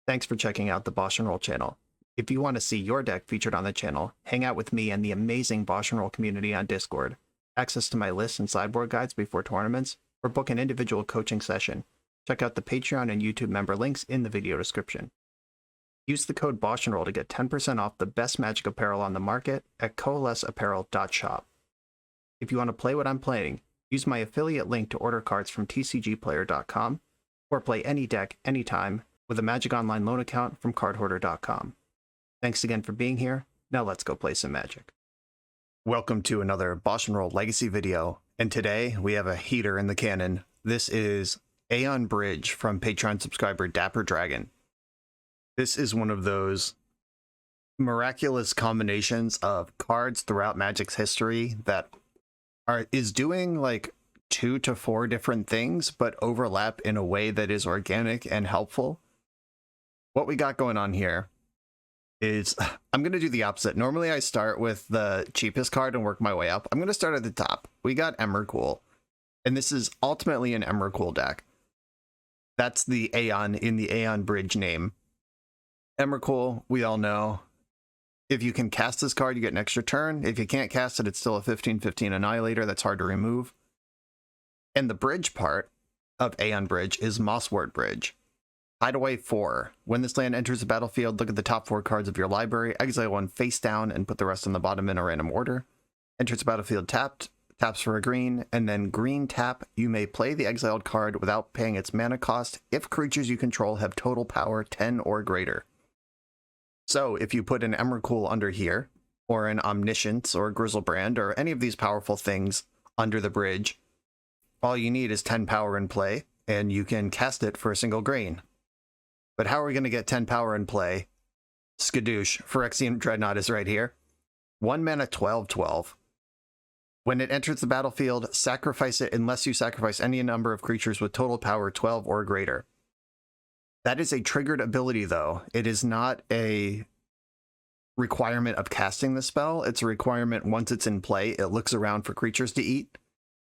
Thanks for checking out the BoshNRoll channel. If you want to see your deck featured on the channel, hang out with me and the amazing BoshNRoll community on Discord, access to my lists and sideboard guides before tournaments, or book an individual coaching session, check out the Patreon and YouTube member links in the video description. Use the code BoshNRoll to get 10% off the best Magic apparel on the market at coalesceapparel.shop. If you want to play what I'm playing, use my affiliate link to order cards from tcgplayer.com, or play any deck, anytime, with a Magic Online loan account from cardhoarder.com. Thanks again for being here. Now let's go play some Magic. Welcome to another BoshNRoll Legacy video, and today we have a heater in the cannon. This is Aeon Bridge from Patreon subscriber Dapper Dragon. This is one of those miraculous combinations of cards throughout Magic's history that is doing like 2 to 4 different things, but overlap in a way that is organic and helpful. What we got going on here is, I'm going to do the opposite. Normally I start with the cheapest card and work my way up. I'm going to start at the top. We got Emrakul, and this is ultimately an Emrakul deck. That's the Aeon in the Aeon Bridge name. Emrakul, we all know, if you can cast this card, you get an extra turn. If you can't cast it, it's still a 15/15 Annihilator that's hard to remove. And the bridge part of Aeon Bridge is Mosswort Bridge. Hideaway 4. When this land enters the battlefield, look at the top 4 cards of your library, exile 1 face down, and put the rest on the bottom in a random order. Enters the battlefield tapped, taps for a green, and then green tap. You may play the exiled card without paying its mana cost if creatures you control have total power 10 or greater. So if you put an Emrakul under here, or an Omniscience, or a Grizzlebrand, or any of these powerful things under the bridge, all you need is 10 power in play, and you can cast it for a single green. But how are we going to get 10 power in play? Skadoosh. Phyrexian Dreadnought is right here. 1 mana 12/12. When it enters the battlefield, sacrifice it unless you sacrifice any number of creatures with total power 12 or greater. That is a triggered ability, though. It is not a requirement of casting the spell. It's a requirement once it's in play, it looks around for creatures to eat.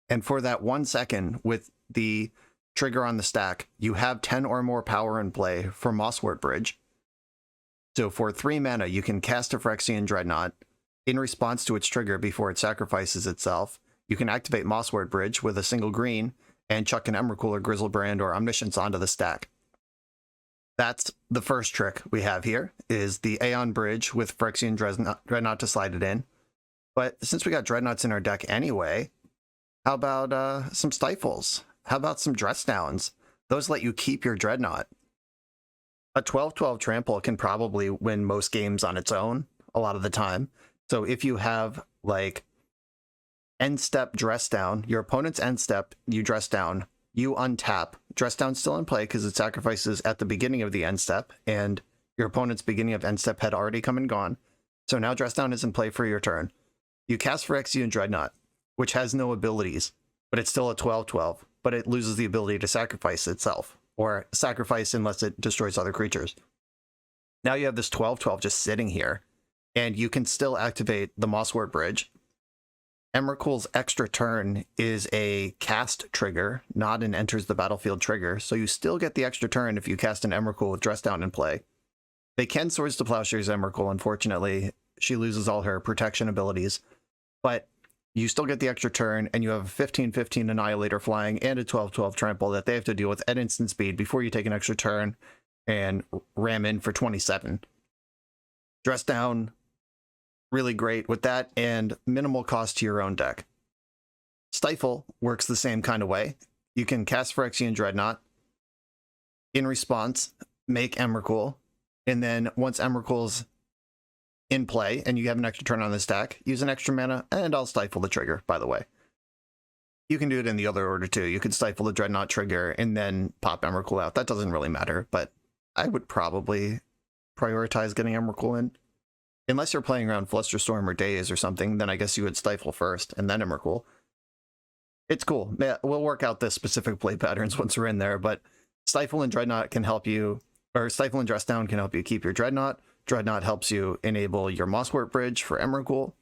And for that 1 second with the trigger on the stack, you have 10 or more power in play for Mosswort Bridge. So for 3 mana, you can cast a Phyrexian Dreadnought in response to its trigger before it sacrifices itself. You can activate Mosswort Bridge with a single green and chuck an Emrakul or Grizzlebrand or Omniscience onto the stack. That's the first trick we have here, is the Aeon Bridge with Phyrexian Dreadnought to slide it in. But since we got Dreadnoughts in our deck anyway, how about some Stifles? How about some Dress Downs? Those let you keep your Dreadnought. A 12/12 Trample can probably win most games on its own a lot of the time. So if you have like end step Dress Down, your opponent's end step, you Dress Down, you untap. Dress Down's still in play because it sacrifices at the beginning of the end step, and your opponent's beginning of end step had already come and gone. So now Dress Down is in play for your turn. You cast Phyrexian Dreadnought, which has no abilities, but it's still a 12/12, but it loses the ability to sacrifice itself, or sacrifice unless it destroys other creatures. Now you have this 12/12 just sitting here, and you can still activate the Mosswort Bridge. Emrakul's extra turn is a cast trigger, not an enters the battlefield trigger, so you still get the extra turn if you cast an Emrakul with Dress Down in play. They can Swords to Plowshares Emrakul, unfortunately. She loses all her protection abilities, but you still get the extra turn, and you have a 15/15 Annihilator flying and a 12/12 Trample that they have to deal with at instant speed before you take an extra turn and ram in for 27. Dress Down, really great with that, and minimal cost to your own deck. Stifle works the same kind of way. You can cast Phyrexian Dreadnought. In response, make Emrakul, and then once Emrakul's in play and you have an extra turn on the stack, use an extra mana, and I'll Stifle the trigger, by the way. You can do it in the other order too. You could Stifle the Dreadnought trigger and then pop Emrakul out. That doesn't really matter, but I would probably prioritize getting Emrakul in. Unless you're playing around Flusterstorm or Daze or something, then I guess you would Stifle first and then Emrakul. It's cool. Yeah, we'll work out the specific play patterns once we're in there, but Stifle and Dreadnought can help you, or Stifle and Dress Down can help you keep your Dreadnought. Dreadnought helps you enable your Mosswort Bridge for Emrakul.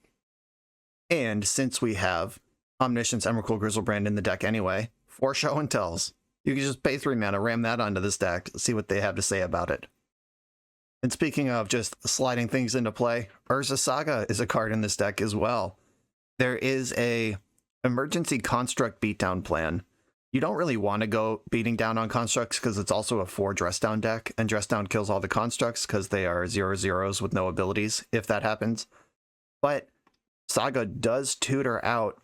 And since we have Omniscience, Emrakul, Grizzlebrand in the deck anyway, 4 show and tells. You can just pay 3 mana, ram that onto this deck, see what they have to say about it. And speaking of just sliding things into play, Urza Saga is a card in this deck as well. There is a emergency construct beatdown plan. You don't really want to go beating down on constructs because it's also a 4 dress down deck, and dress down kills all the constructs because they are 0/0s with no abilities if that happens. But Saga does tutor out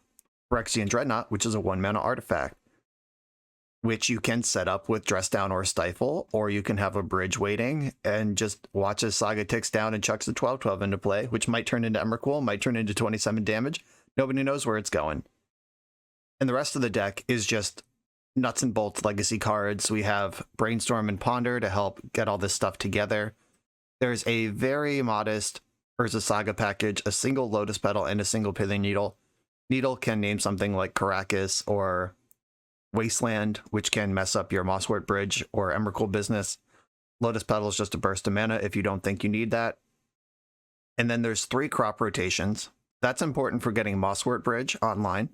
Phyrexian Dreadnought, which is a 1-mana artifact, which you can set up with dress down or stifle, or you can have a bridge waiting and just watch as Saga ticks down and chucks the 12/12 into play, which might turn into Emrakul, might turn into 27 damage. Nobody knows where it's going. And the rest of the deck is just nuts and bolts legacy cards. We have Brainstorm and Ponder to help get all this stuff together. There's a very modest Urza Saga package, a single Lotus Petal and a single Pithing Needle. Needle can name something like Caracas or Wasteland, which can mess up your Mosswort Bridge or Emrakul business. Lotus Petal is just a burst of mana if you don't think you need that. And then there's 3 crop rotations. That's important for getting Mosswort Bridge online.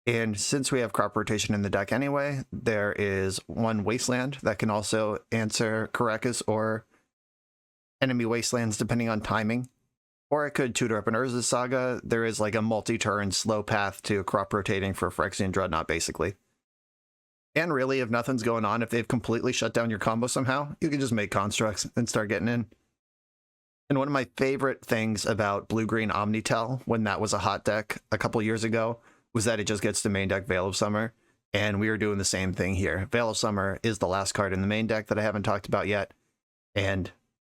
And since we have crop rotation in the deck anyway, there is 1 Wasteland that can also answer Caracas or enemy Wastelands depending on timing. Or it could tutor up an Urza Saga. There is like a multi-turn slow path to crop rotating for Phyrexian Dreadnought, basically. And really, if nothing's going on, if they've completely shut down your combo somehow, you can just make constructs and start getting in. And one of my favorite things about Blue-Green Omnitel, when that was a hot deck a couple years ago, was that it just gets to main deck Veil of Summer. And we are doing the same thing here. Veil of Summer is the last card in the main deck that I haven't talked about yet. And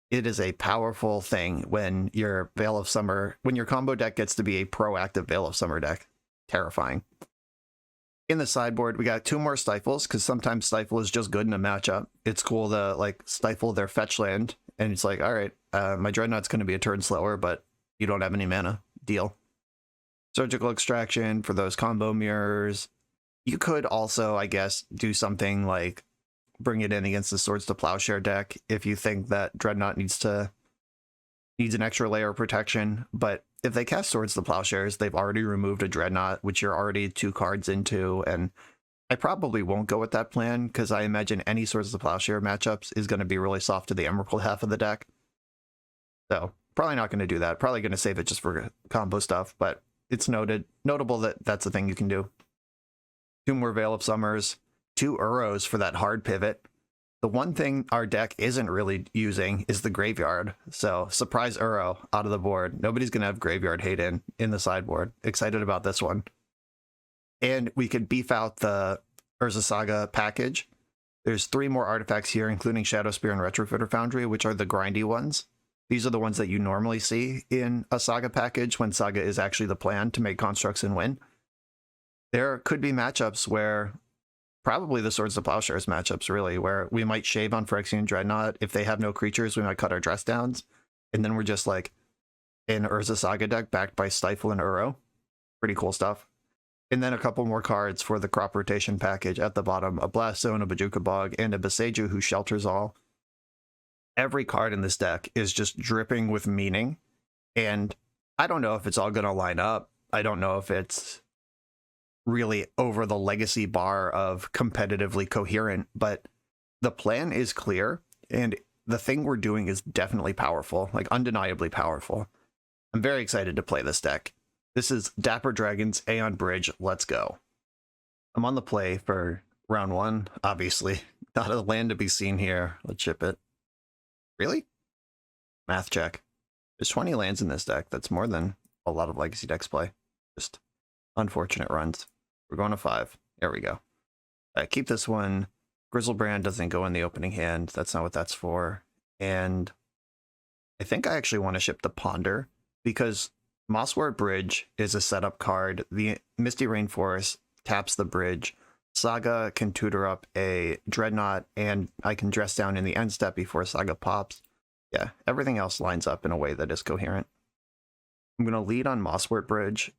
it is a powerful thing when your Veil of Summer, when your combo deck gets to be a proactive Veil of Summer deck. Terrifying. In the sideboard, we got 2 more Stifles, because sometimes Stifle is just good in a matchup. It's cool to like stifle their fetch land, and it's like, all right, my Dreadnought's going to be a turn slower, but you don't have any mana. Deal. Surgical Extraction for those combo mirrors. You could also, I guess, do something like bring it in against the Swords to Plowshare deck if you think that Dreadnought needs an extra layer of protection. But if they cast Swords to Plowshares, they've already removed a Dreadnought, which you're already 2 cards into, and I probably won't go with that plan because I imagine any Swords to Plowshare matchups is going to be really soft to the Emrakul half of the deck. So probably not going to do that. Probably going to save it just for combo stuff, but it's notable that that's a thing you can do. 2 more Veil of Summers, 2 Uros for that hard pivot. The one thing our deck isn't really using is the Graveyard. So surprise Uro out of the board. Nobody's going to have Graveyard hate in the sideboard. Excited about this one. And we could beef out the Urza Saga package. There's 3 more artifacts here, including Shadow Spear and Retrofitter Foundry, which are the grindy ones. These are the ones that you normally see in a Saga package when Saga is actually the plan to make constructs and win. There could be matchups where, probably the Swords to Plowshares matchups, really, where we might shave on Phyrexian Dreadnought. If they have no creatures, we might cut our dress downs. And then we're just like an Urza Saga deck backed by Stifle and Uro. Pretty cool stuff. And then a couple more cards for the crop rotation package at the bottom. A Blast Zone, a Bajuka Bog, and a Boseiju who shelters all. Every card in this deck is just dripping with meaning. And I don't know if it's all going to line up. I don't know if it's really over the legacy bar of competitively coherent, but the plan is clear, and the thing we're doing is definitely powerful, like undeniably powerful. I'm very excited to play this deck. This is Dapper Dragon's Aeon Bridge. Let's go. I'm on the play for round 1, obviously. Not a land to be seen here. Let's ship it. Really? Math check. There's 20 lands in this deck. That's more than a lot of legacy decks play. Just unfortunate runs. We're going to 5. There we go. Keep this one. Grizzlebrand doesn't go in the opening hand. That's not what that's for. And I think I actually want to ship the Ponder because Mosswort Bridge is a setup card. The Misty Rainforest taps the bridge. Saga can tutor up a Dreadnought, and I can dress down in the end step before Saga pops. Yeah, everything else lines up in a way that is coherent. I'm going to lead on Mosswort Bridge,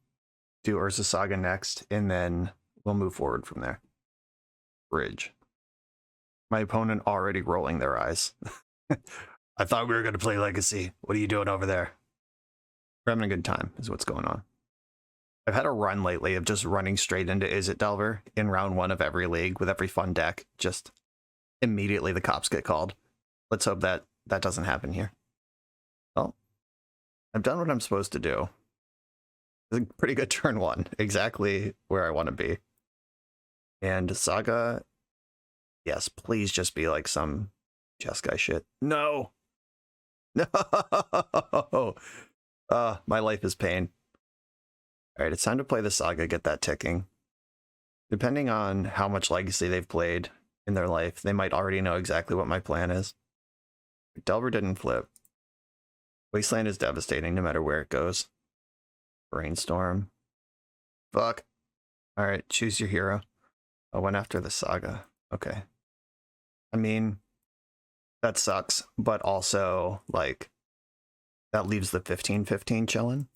do Urza Saga next, and then we'll move forward from there. Bridge. My opponent already rolling their eyes. I thought we were going to play Legacy. What are you doing over there? We're having a good time is what's going on. I've had a run lately of just running straight into Izzet Delver in round 1 of every league with every fun deck. Just immediately the cops get called. Let's hope that that doesn't happen here. Well, I've done what I'm supposed to do. It's a pretty good turn one. Exactly where I want to be. And Saga, yes, please just be like some chess guy shit. No! No! My life is pain. Alright, it's time to play the Saga, get that ticking. Depending on how much Legacy they've played in their life, they might already know exactly what my plan is. Delver didn't flip. Wasteland is devastating no matter where it goes. Brainstorm. Fuck. Alright, choose your hero. I went after the Saga. Okay. I mean, that sucks, but also, like, that leaves the 15/15 chillin'.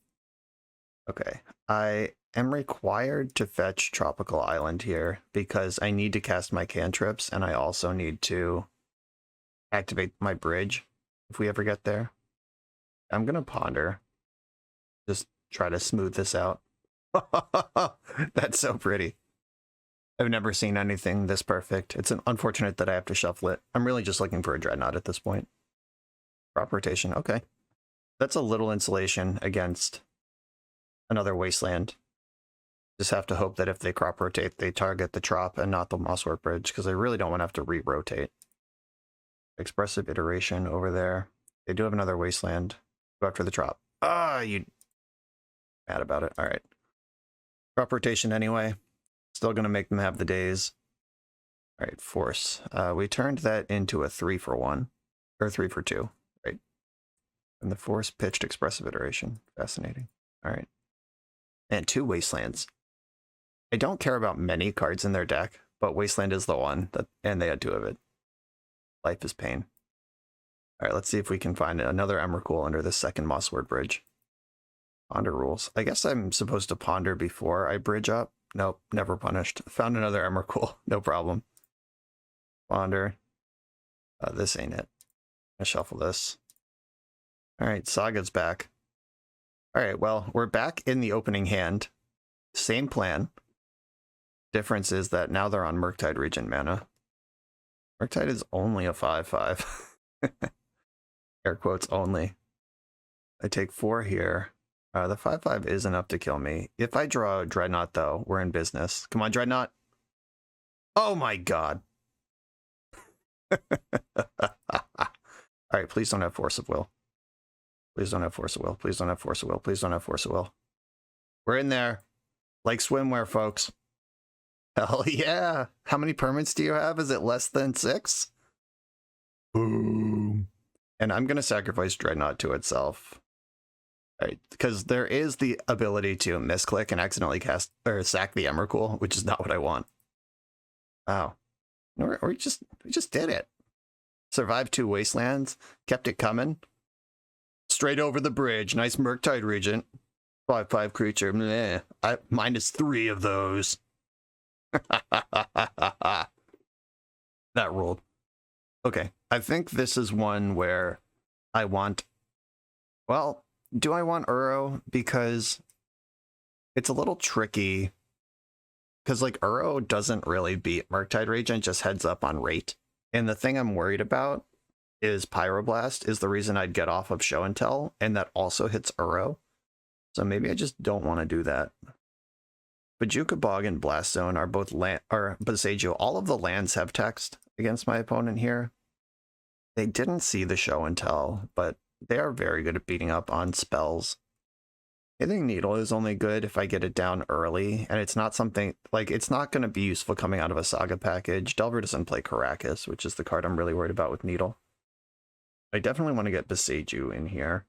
Okay. I am required to fetch Tropical Island here because I need to cast my cantrips, and I also need to activate my bridge if we ever get there. I'm gonna ponder. Just try to smooth this out. That's so pretty. I've never seen anything this perfect. It's unfortunate that I have to shuffle it. I'm really just looking for a Dreadnought at this point. Crop rotation, okay. That's a little insulation against another Wasteland. Just have to hope that if they crop rotate, they target the Trop and not the Mosswort Bridge, because I really don't want to have to re-rotate. Expressive Iteration over there. They do have another Wasteland. Go after the Trop. Ah, you mad about it. All right. Crop rotation anyway. Still going to make them have the days. All right, Force. We turned that into a 3-for-1. Or 3-for-2, right? And the Force pitched Expressive Iteration. Fascinating. All right. And 2 Wastelands. I don't care about many cards in their deck, but Wasteland is the one, and they had 2 of it. Life is pain. All right, let's see if we can find another Emrakul under this second Mosswort Bridge. Ponder rules. I guess I'm supposed to ponder before I bridge up. Nope, never punished. Found another Emrakul. No problem. Ponder. This ain't it. I shuffle this. All right, Saga's back. All right, well, we're back in the opening hand. Same plan. Difference is that now they're on Murktide Regent mana. Murktide is only a 5/5. Air quotes only. I take 4 here. The 5/5 is enough to kill me. If I draw a Dreadnought, though, we're in business. Come on, Dreadnought. Oh my god. Alright, please don't have Force of Will. Please don't have Force of Will. Please don't have Force of Will. Please don't have Force of Will. We're in there. Like swimwear, folks. Hell yeah. How many permits do you have? Is it less than 6? Boom. And I'm going to sacrifice Dreadnought to itself. Right, because there is the ability to misclick and accidentally cast or sack the Emrakul, which is not what I want. Wow. We just did it. Survived 2 Wastelands, kept it coming. Straight over the bridge. Nice Murktide Regent. 5/5 creature. Meh. -3 of those. That ruled. Okay. I think this is one where I want, well, do I want Uro? Because it's a little tricky. Because, like, Uro doesn't really beat Murktide Regent, just heads up on rate. And the thing I'm worried about is Pyroblast is the reason I'd get off of Show and Tell, and that also hits Uro. So maybe I just don't want to do that. Bojuka Bog and Blast Zone are both land, or Boseiju. All of the lands have text against my opponent here. They didn't see the Show and Tell, but they are very good at beating up on spells. Hitting Needle is only good if I get it down early, and it's not something, like, it's not going to be useful coming out of a Saga package. Delver doesn't play Caracas, which is the card I'm really worried about with Needle. I definitely want to get Boseiju in here.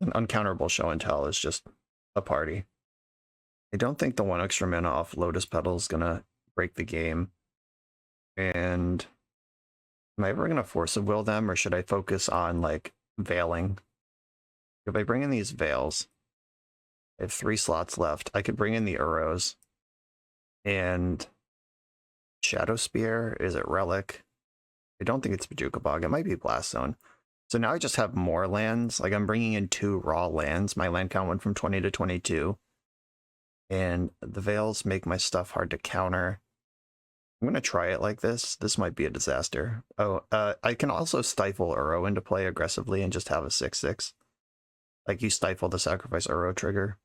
An uncounterable Show and Tell is just a party. I don't think the 1 extra mana off Lotus Petal is going to break the game. And am I ever going to Force of Will them, or should I focus on, like, Veiling? If I bring in these Veils, I have 3 slots left. I could bring in the Uros. And Shadow Spear, is it Relic? I don't think it's Bojuka Bog. It might be Blast Zone. So now I just have more lands. Like, I'm bringing in 2 raw lands. My land count went from 20 to 22. And the Veils make my stuff hard to counter. I'm gonna try it like this. This might be a disaster. Oh, I can also stifle Uro into play aggressively and just have a 6/6. Like you stifle the sacrifice Uro trigger.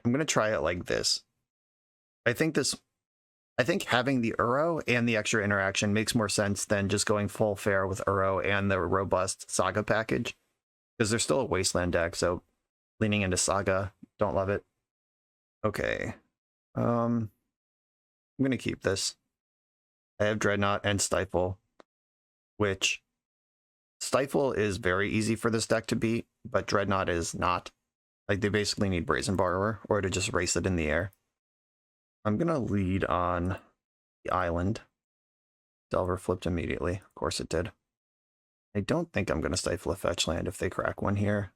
I'm gonna try it like this. I think having the Uro and the extra interaction makes more sense than just going full fair with Uro and the robust Saga package. Because there's still a Wasteland deck, so leaning into Saga, don't love it. Okay. I'm gonna keep this. I have Dreadnought and Stifle, which Stifle is very easy for this deck to beat, but Dreadnought is not. Like, they basically need Brazen Borrower or to just race it in the air. I'm gonna lead on the island. Delver flipped immediately. Of course it did. I don't think I'm gonna stifle a fetch land if they crack one here.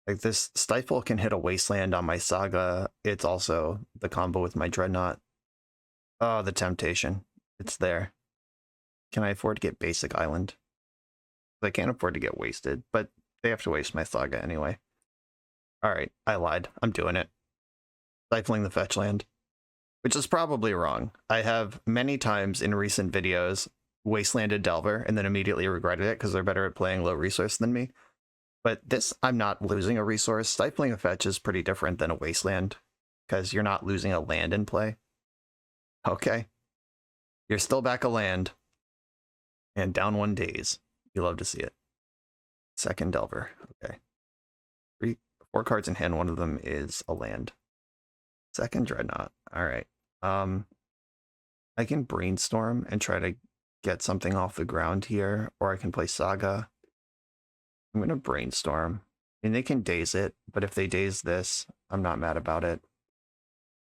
Like, this Stifle can hit a Wasteland on my Saga. It's also the combo with my Dreadnought. Oh, the temptation. It's there. Can I afford to get basic island? I can't afford to get wasted, but they have to waste my Saga anyway. Alright, I lied. I'm doing it. Stifling the fetch land. Which is probably wrong. I have many times in recent videos wastelanded Delver and then immediately regretted it because they're better at playing low resource than me. But this, I'm not losing a resource. Stifling a fetch is pretty different than a wasteland because you're not losing a land in play. Okay. You're still back a land. And down 1 days. You love to see it. Second Delver. Okay. 4 cards in hand. One of them is a land. Second Dreadnought. All right. I can brainstorm and try to get something off the ground here, or I can play Saga. I'm gonna brainstorm. I mean, they can daze it, but if they daze this, I'm not mad about it.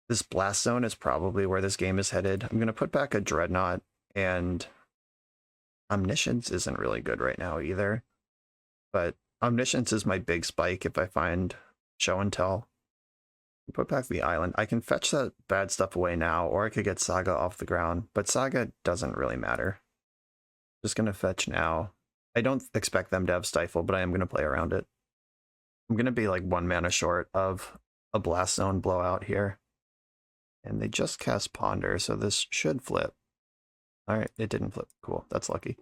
This Blast Zone is probably where this game is headed. I'm gonna put back a Dreadnought, and Omniscience isn't really good right now either. But Omniscience is my big spike if I find Show and Tell. Put back the island. I can fetch that bad stuff away now, or I could get Saga off the ground, but Saga doesn't really matter. Just gonna fetch now. I don't expect them to have Stifle, but I am gonna play around it. I'm gonna be like 1 mana short of a Blast Zone blowout here. And they just cast Ponder, so this should flip. Alright, it didn't flip. Cool, that's lucky.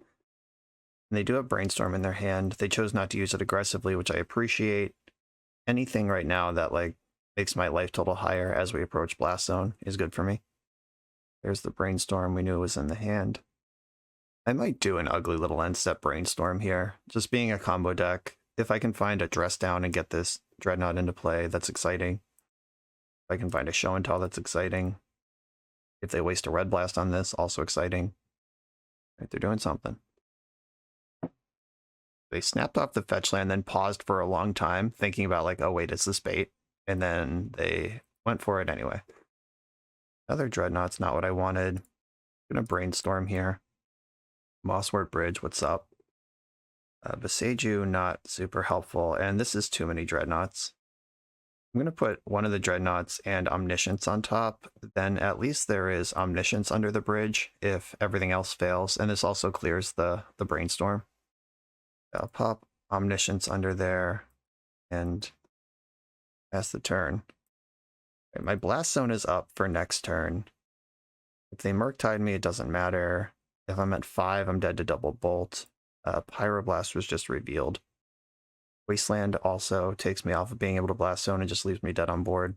And they do have Brainstorm in their hand. They chose not to use it aggressively, which I appreciate. Anything right now that like makes my life total higher as we approach Blast Zone is good for me. There's the Brainstorm. We knew it was in the hand. I might do an ugly little end step Brainstorm here. Just being a combo deck. If I can find a Dress Down and get this Dreadnought into play, that's exciting. If I can find a Show and Tell, that's exciting. If they waste a Red Blast on this, also exciting. Right, they're doing something. They snapped off the fetch land, then paused for a long time, thinking about like, oh wait, is this bait? And then they went for it anyway. Another Dreadnought's not what I wanted. I'm gonna brainstorm here. Mosswort Bridge, what's up? Beseiju, not super helpful, and this is too many Dreadnoughts. I'm gonna put one of the Dreadnoughts and Omniscience on top, then at least there is Omniscience under the bridge if everything else fails, and this also clears the Brainstorm. I'll pop Omniscience under there, and pass the turn. Okay, my Blast Zone is up for next turn. If they Murktide me, it doesn't matter. If I'm at 5, I'm dead to double bolt. Pyroblast was just revealed. Wasteland also takes me off of being able to Blast Zone and just leaves me dead on board.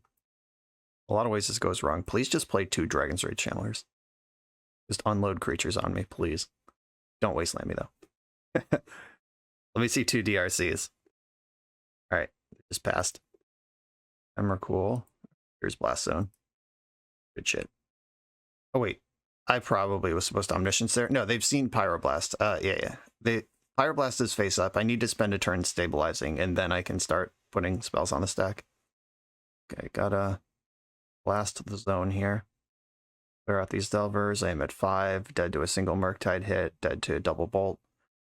A lot of ways this goes wrong. Please just play 2 Dragon's Rage Channelers. Just unload creatures on me, please. Don't Wasteland me, though. Let me see 2 DRCs. Alright, just passed. Emrakul. Here's Blast Zone. Good shit. Oh, wait. I probably was supposed to Omniscience there. No, they've seen Pyroblast. Yeah. Pyroblast is face up. I need to spend a turn stabilizing, and then I can start putting spells on the stack. Okay, gotta blast the zone here. Clear out these Delvers. I am at 5. Dead to a single Murktide hit. Dead to a double bolt.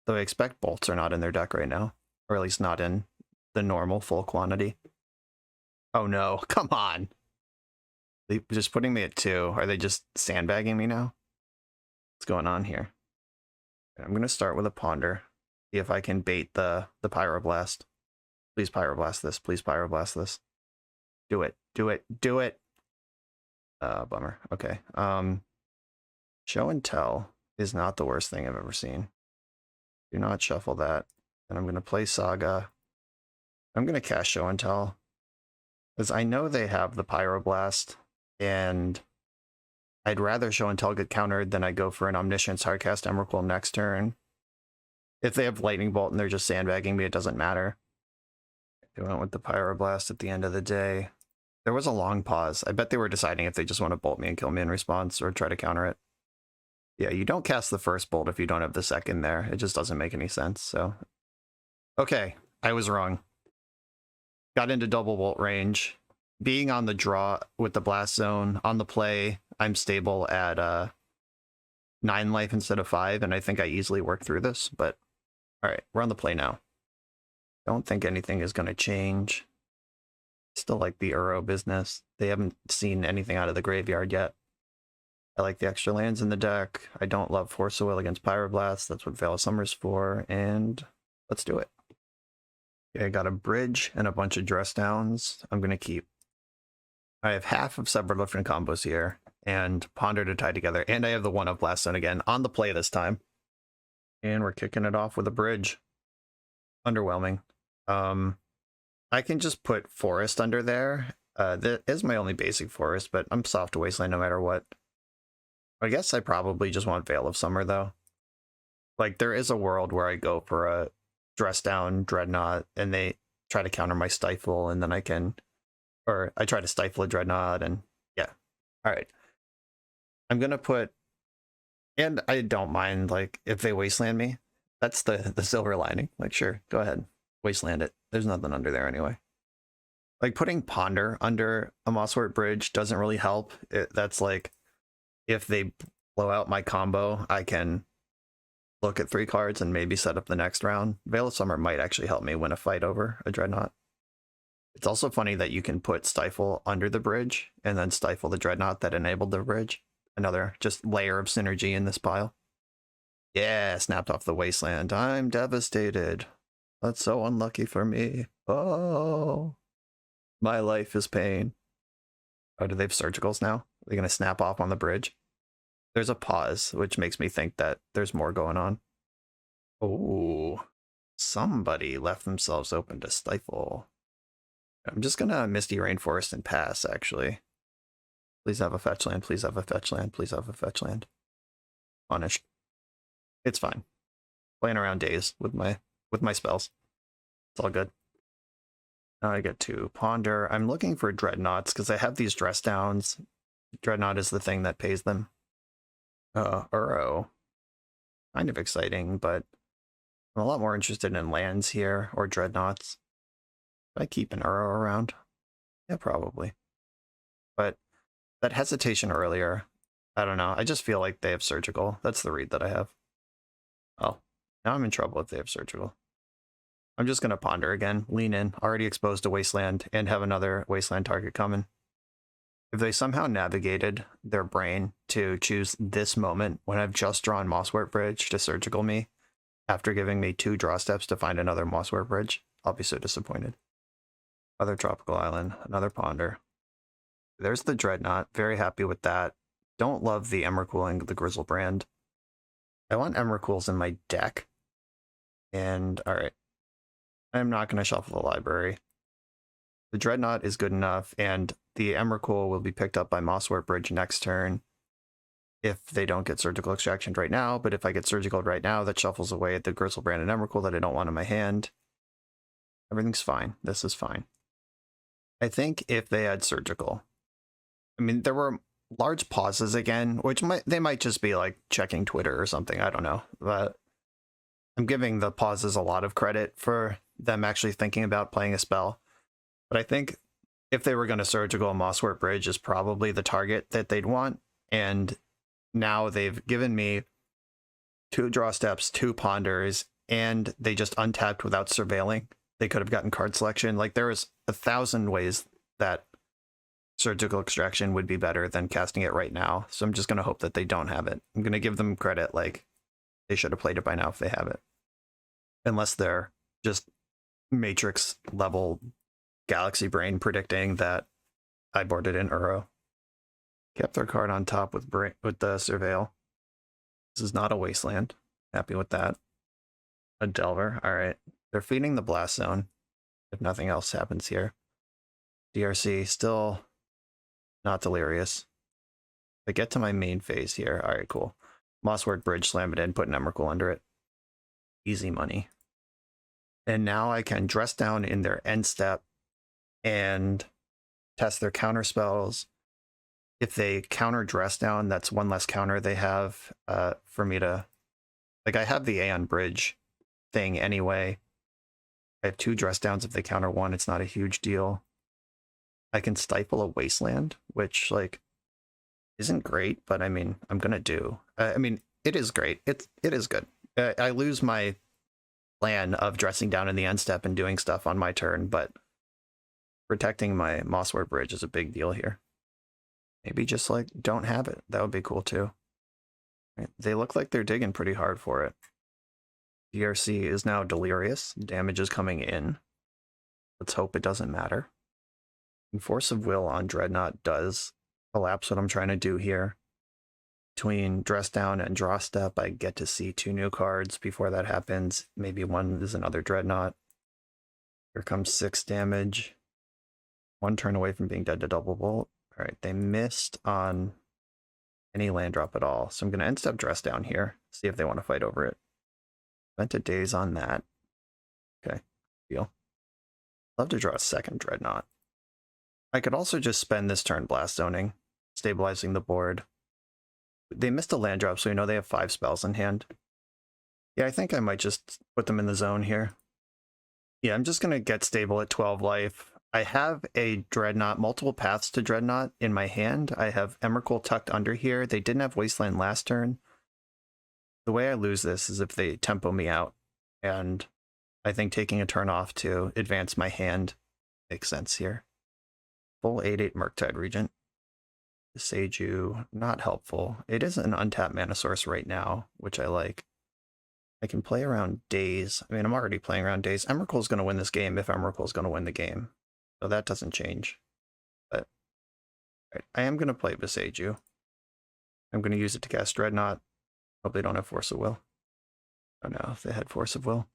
Though I expect bolts are not in their deck right now. Or at least not in the normal full quantity. Oh no, come on. They're just putting me at 2. Are they just sandbagging me now? What's going on here? I'm going to start with a Ponder. See if I can bait the Pyroblast. Please Pyroblast this. Please Pyroblast this. Do it. Do it. Do it. Bummer. Okay. Show and tell is not the worst thing I've ever seen. Do not shuffle that. And I'm going to play Saga. I'm going to cast Show and Tell, because I know they have the Pyroblast, and I'd rather Show and Tell get countered than I go for an Omniscience Hardcast Emrakul next turn. If they have Lightning Bolt and they're just sandbagging me, it doesn't matter. They went with the Pyroblast at the end of the day. There was a long pause. I bet they were deciding if they just want to bolt me and kill me in response or try to counter it. Yeah, you don't cast the first bolt if you don't have the second there. It just doesn't make any sense, so... Okay, I was wrong. Got into double bolt range. Being on the draw with the blast zone, on the play, I'm stable at 9 life instead of 5, and I think I easily work through this, but... Alright, we're on the play now. Don't think anything is going to change. Still like the Uro business. They haven't seen anything out of the graveyard yet. I like the extra lands in the deck. I don't love Force of Will against Pyroblast. That's what Veil of Summer's for, and let's do it. Okay, I got a bridge and a bunch of dress downs. I'm going to keep. I have half of several different combos here, and Ponder to tie together, and I have the one of Blast Zone again on the play this time. And we're kicking it off with a bridge. Underwhelming. I can just put Forest under there. That is my only basic Forest, but I'm soft to Wasteland no matter what. I guess I probably just want Veil of Summer, though. Like, there is a world where I go for a Dress Down Dreadnought, and they try to counter my Stifle, and then I can... Or I try to Stifle a Dreadnought, and yeah. Alright. I'm gonna put... And I don't mind, like, if they Wasteland me. That's the silver lining. Like, sure, go ahead. Wasteland it. There's nothing under there anyway. Like, putting Ponder under a Mosswort Bridge doesn't really help. That's like... If they blow out my combo, I can look at 3 cards and maybe set up the next round. Veil of Summer might actually help me win a fight over a Dreadnought. It's also funny that you can put Stifle under the bridge and then Stifle the Dreadnought that enabled the bridge. Another just layer of synergy in this pile. Yeah, snapped off the Wasteland. I'm devastated. That's so unlucky for me. Oh, my life is pain. Oh, do they have Surgicals now? Are they going to snap off on the bridge? There's a pause, which makes me think that there's more going on. Oh, somebody left themselves open to Stifle. I'm just going to Misty Rainforest and pass, actually. Please have a fetch land, please have a fetch land, please have a fetch land. Punished. It's fine. Playing around days with my spells. It's all good. Now I get to Ponder. I'm looking for Dreadnoughts because I have these dress downs. Dreadnought is the thing that pays them. Uro. Kind of exciting, but I'm a lot more interested in lands here, or Dreadnoughts. Should I keep an Uro around? Yeah, probably. But that hesitation earlier, I don't know. I just feel like they have Surgical. That's the read that I have. Oh, now I'm in trouble if they have Surgical. I'm just going to Ponder again, lean in, already exposed to Wasteland, and have another Wasteland target coming. If they somehow navigated their brain to choose this moment when I've just drawn Mosswort Bridge to Surgical me, after giving me 2 draw steps to find another Mosswort Bridge, I'll be so disappointed. Other Tropical Island, another Ponder. There's the Dreadnought, very happy with that. Don't love the Emrakul and the Grizzlebrand. I want Emrakuls in my deck. And, alright. I'm not going to shuffle the library. The Dreadnought is good enough, and the Emrakul will be picked up by Mosswort Bridge next turn if they don't get Surgical Extraction right now, but if I get Surgical right now, that shuffles away at the Grizzlebrand and Emrakul that I don't want in my hand. Everything's fine. This is fine. I think if they had Surgical... I mean, there were large pauses again, which they might just be like checking Twitter or something, I don't know. But I'm giving the pauses a lot of credit for them actually thinking about playing a spell. But I think if they were going to Surgical, Mosswort Bridge is probably the target that they'd want. And now they've given me 2 draw steps, 2 ponders, and they just untapped without surveilling. They could have gotten card selection. Like, there is 1,000 ways that Surgical Extraction would be better than casting it right now. So I'm just going to hope that they don't have it. I'm going to give them credit, like, they should have played it by now if they have it. Unless they're just Matrix level Galaxy Brain predicting that I boarded in Uro. Kept their card on top with the Surveil. This is not a wasteland. Happy with that. A Delver. All right. They're feeding the Blast Zone if nothing else happens here. DRC still not delirious. I get to my main phase here. All right, cool. Mosswort Bridge, slam it in, put an Emrakul under it. Easy money. And now I can dress down in their end step and test their counter spells. If they counter dress down, that's one less counter they have for me to... Like, I have the Aeon Bridge thing anyway. I have 2 dress downs if they counter 1. It's not a huge deal. I can stifle a wasteland, which, like, isn't great, but I mean, I'm gonna do. I mean, it is great. It is good. I lose my plan of dressing down in the end step and doing stuff on my turn, but protecting my Mosswort Bridge is a big deal here. Maybe just, like, don't have it. That would be cool, too. Right. They look like they're digging pretty hard for it. DRC is now delirious. Damage is coming in. Let's hope it doesn't matter. And Force of Will on Dreadnought does collapse what I'm trying to do here. Between dress down and draw step, I get to see 2 new cards before that happens. Maybe one is another Dreadnought. Here comes 6 damage. 1 turn away from being dead to double bolt. All right, they missed on any land drop at all. So I'm going to end step dress down here, see if they want to fight over it. Spent a daze on that. Okay, deal. Love to draw a second Dreadnought. I could also just spend this turn blast zoning, stabilizing the board. They missed a land drop, so we know they have 5 spells in hand. Yeah, I think I might just put them in the zone here. Yeah, I'm just going to get stable at 12 life. I have a Dreadnought, multiple paths to Dreadnought in my hand. I have Emrakul tucked under here. They didn't have Wasteland last turn. The way I lose this is if they tempo me out. And I think taking a turn off to advance my hand makes sense here. Full 8/8 Murktide Regent. Seiju, not helpful. It is an untapped mana source right now, which I like. I can play around Daze. I mean, I'm already playing around Daze. Emrakul's going to win this game if Emrakul's going to win the game. So that doesn't change. But right, I am going to play Seiju. I'm going to use it to cast Dreadnought. Hope they don't have Force of Will. Oh no, if they had Force of Will.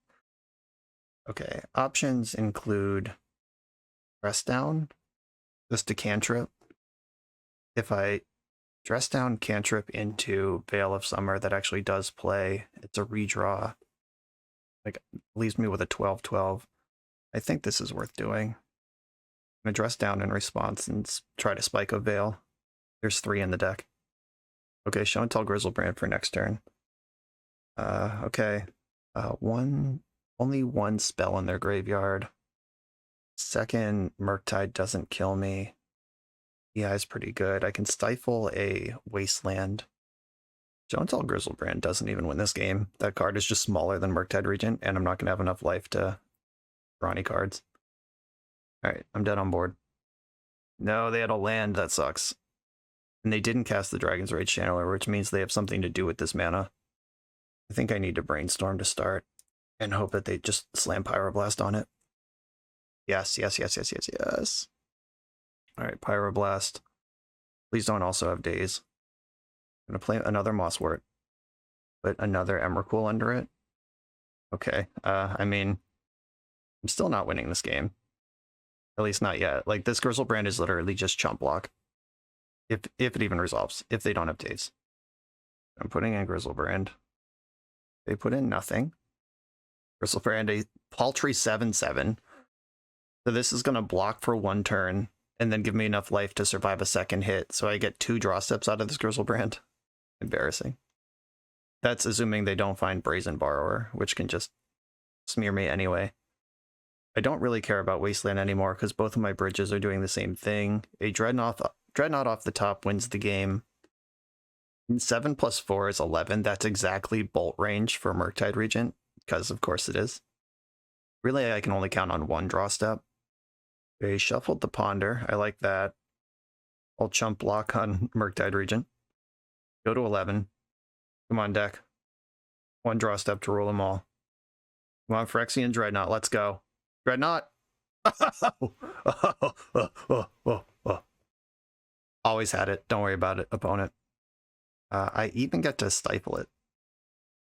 Okay, options include dress down, just a cantrip. If I dress down cantrip into Veil of Summer, that actually does play. It's a redraw. Like, leaves me with a 12/12. I think this is worth doing. I'm going to dress down in response and try to spike a Veil. There's 3 in the deck. Okay, Show and Tell Grizzlebrand for next turn. Okay. Only 1 spell in their graveyard. Second, Murktide doesn't kill me. Yeah, it's pretty good. I can stifle a Wasteland. Show and Tell Grizzlebrand doesn't even win this game. That card is just smaller than Murktide Regent, and I'm not going to have enough life to draw any cards. Alright, I'm dead on board. No, they had a land. That sucks. And they didn't cast the Dragon's Rage Channeler, which means they have something to do with this mana. I think I need to Brainstorm to start and hope that they just slam Pyroblast on it. Yes. Alright, Pyroblast. Please don't also have Daze. I'm going to play another Mosswort. Put another Emrakul under it. Okay, I mean, I'm still not winning this game. At least not yet. Like, this Grizzlebrand is literally just chump block. If it even resolves, if they don't have Daze. I'm putting in Grizzlebrand. They put in nothing. Grizzlebrand, a paltry 7/7. So this is going to block for 1 turn, and then give me enough life to survive a second hit, so I get 2 draw steps out of this Grizzlebrand. Embarrassing. That's assuming they don't find Brazen Borrower, which can just smear me anyway. I don't really care about Wasteland anymore, because both of my bridges are doing the same thing. A Dreadnought off the top wins the game. 7 + 4 is 11. That's exactly bolt range for Murktide Regent, because of course it is. Really, I can only count on 1 draw step. They shuffled the Ponder. I like that. I'll chump block on Murktide Regent. Go to 11. Come on, deck. 1 draw step to rule them all. Come on, Phyrexian Dreadnought. Let's go. Dreadnought! Always had it. Don't worry about it, opponent. I even get to stifle it.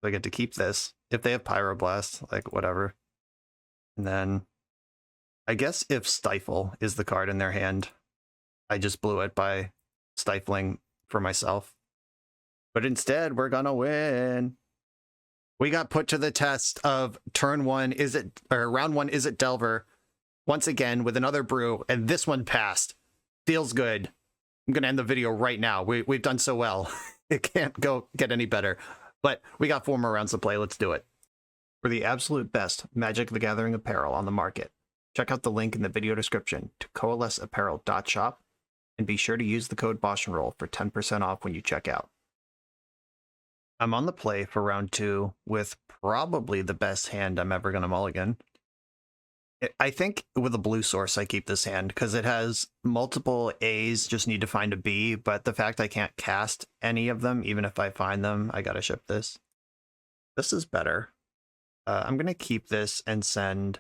So I get to keep this. If they have Pyroblast, like whatever. And then I guess if Stifle is the card in their hand, I just blew it by stifling for myself. But instead, we're gonna win. We got put to the test of turn one, round one, is it Delver? Once again with another brew, and this one passed. Feels good. I'm gonna end the video right now. We've done so well. It can't get any better. But we got 4 more rounds to play. Let's do it. For the absolute best Magic the Gathering apparel on the market, check out the link in the video description to coalesceapparel.shop, and be sure to use the code BoshNRoll for 10% off when you check out. I'm on the play for round 2 with probably the best hand I'm ever going to mulligan. I think with a blue source, I keep this hand because it has multiple A's, just need to find a B, but the fact I can't cast any of them, even if I find them, I gotta ship this. This is better. I'm going to keep this and send...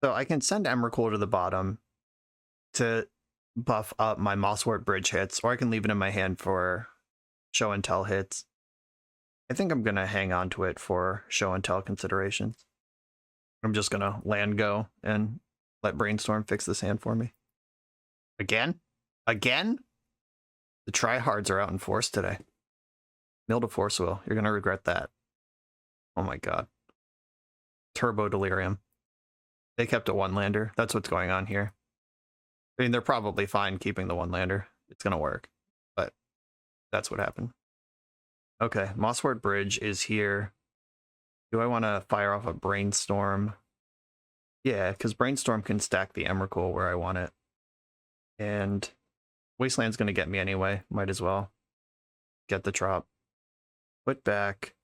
So I can send Emrakul to the bottom to buff up my Mosswort bridge hits, or I can leave it in my hand for show and tell hits. I think I'm going to hang on to it for show and tell considerations. I'm just going to land go and let Brainstorm fix this hand for me. Again? Again? The tryhards are out in force today. Mill to Force Will. You're going to regret that. Oh my god. Turbo Delirium. They kept a one-lander. That's what's going on here. I mean, they're probably fine keeping the one-lander. It's going to work. But that's what happened. Okay, Mosswort Bridge is here. Do I want to fire off a Brainstorm? Yeah, because Brainstorm can stack the Emrakul where I want it. And Wasteland's going to get me anyway. Might as well get the drop. Put back.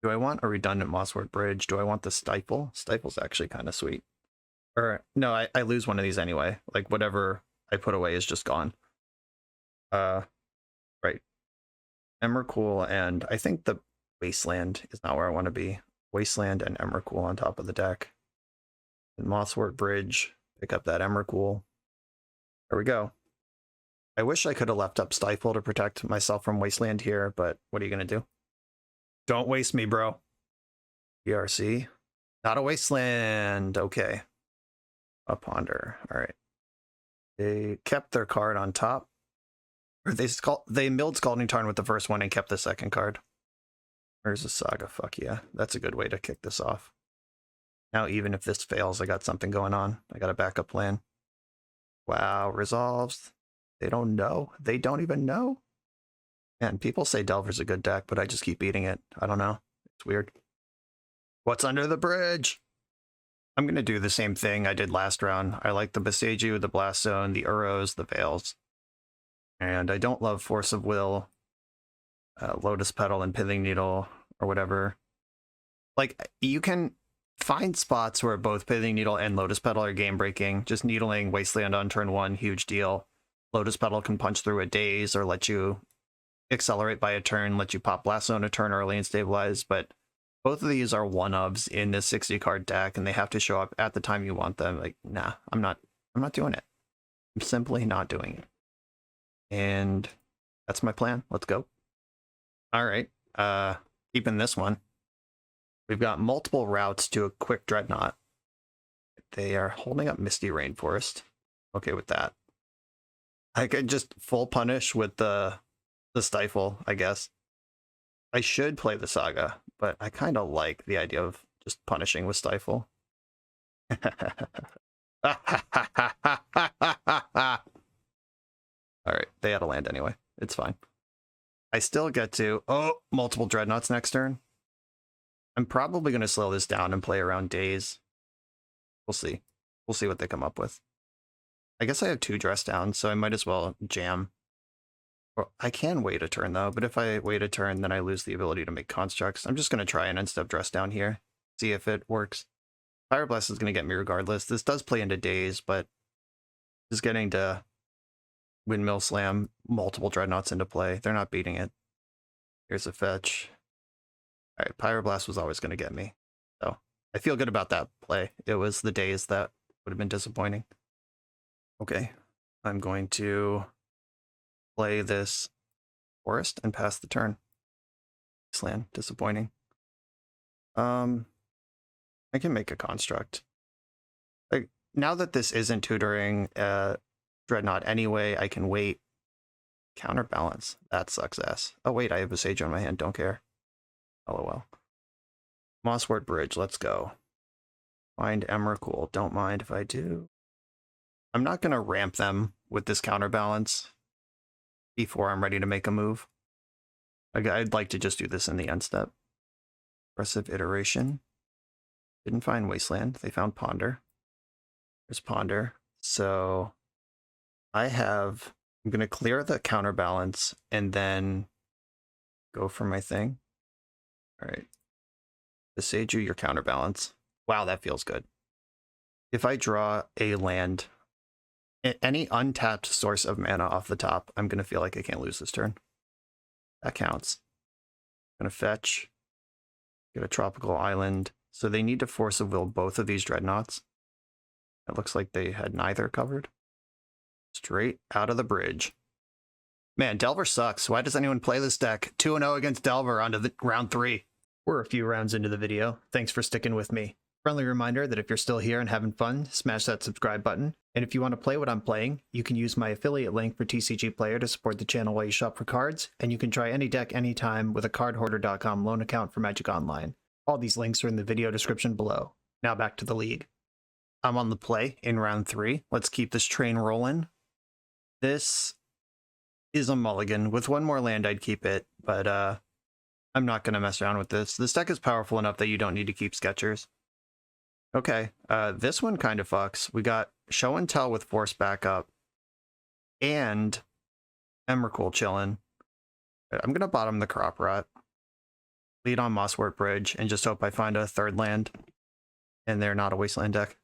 Do I want a redundant Mosswort Bridge? Do I want the Stifle? Stifle's actually kind of sweet. Or, no, I lose one of these anyway. Like, whatever I put away is just gone. Right. Emrakul, and I think the Wasteland is not where I want to be. Wasteland and Emrakul on top of the deck. And Mosswort Bridge, pick up that Emrakul. There we go. I wish I could have left up Stifle to protect myself from Wasteland here, but what are you going to do? Don't waste me, bro. PRC. Not a Wasteland. Okay. A Ponder. All right. They kept their card on top. Or they milled Scalding Tarn with the first one and kept the second card. There's a Saga. Fuck yeah. That's a good way to kick this off. Now, even if this fails, I got something going on. I got a backup plan. Wow. Resolves. They don't know. They don't even know. Man, people say Delver's a good deck, but I just keep beating it. I don't know. It's weird. What's under the bridge? I'm going to do the same thing I did last round. I like the Boseiju, the Blast Zone, the Uros, the Veils. And I don't love Force of Will, Lotus Petal, and Pithing Needle, or whatever. Like, you can find spots where both Pithing Needle and Lotus Petal are game-breaking. Just needling Wasteland on turn 1, huge deal. Lotus Petal can punch through a daze or let you accelerate by a turn, let you pop Blast Zone a turn early and stabilize, but both of these are one-ofs in this 60-card deck, and they have to show up at the time you want them. Like, nah, I'm not doing it. I'm simply not doing it. And that's my plan. Let's go. All right. Keeping this one. We've got multiple routes to a quick Dreadnought. They are holding up Misty Rainforest. Okay with that. I could just full punish with the Stifle, I guess. I should play the Saga, but I kind of like the idea of just punishing with Stifle. Alright, they had a land anyway. It's fine. I still get to... Oh, multiple Dreadnoughts next turn. I'm probably going to slow this down and play around days. We'll see. We'll see what they come up with. I guess I have 2 dress downs, so I might as well jam. Or I can wait a turn, though, but if I wait a turn, then I lose the ability to make constructs. I'm just going to try and end-step dress down here. See if it works. Fireblast is going to get me regardless. This does play into days, but is getting to Windmill Slam multiple Dreadnoughts into play. They're not beating it. Here's a fetch. All right, Pyroblast was always going to get me. So I feel good about that play. It was the days that would have been disappointing. Okay, I'm going to play this Forest and pass the turn. Wasteland, disappointing. I can make a construct. Like, now that this isn't tutoring Dreadnought anyway, I can wait. Counterbalance. That sucks ass. Oh wait, I have a Sage on my hand, don't care. LOL. Mosswort Bridge, let's go. Find Emrakul, don't mind if I do. I'm not gonna ramp them with this counterbalance before I'm ready to make a move. I'd like to just do this in the end step. Aggressive iteration. Didn't find Wasteland, they found Ponder. There's Ponder. So I'm gonna clear the counterbalance and then go for my thing. All right. Besage you your counterbalance. Wow, that feels good. If I draw a land, any untapped source of mana off the top, I'm gonna feel like I can't lose this turn. That counts. I'm gonna fetch, get a tropical island. So they need to force of will both of these dreadnoughts. It looks like they had neither covered. Straight out of the bridge. Man, Delver sucks. Why does anyone play this deck? 2-0 against Delver onto the round 3. We're a few rounds into the video. Thanks for sticking with me. Friendly reminder that if you're still here and having fun, smash that subscribe button. And if you want to play what I'm playing, you can use my affiliate link for TCG Player to support the channel while you shop for cards, and you can try any deck anytime with a cardhoarder.com loan account for Magic Online. All these links are in the video description below. Now back to the league. I'm on the play in round 3. Let's keep this train rolling. This is a mulligan. With one more land, I'd keep it, but I'm not going to mess around with this. This deck is powerful enough that you don't need to keep Sketchers. Okay, this one kind of fucks. We got Show and Tell with Force backup and Emrakul chilling. I'm going to bottom the Crop Rot, lead on Mosswort Bridge, and just hope I find a third land and they're not a Wasteland deck.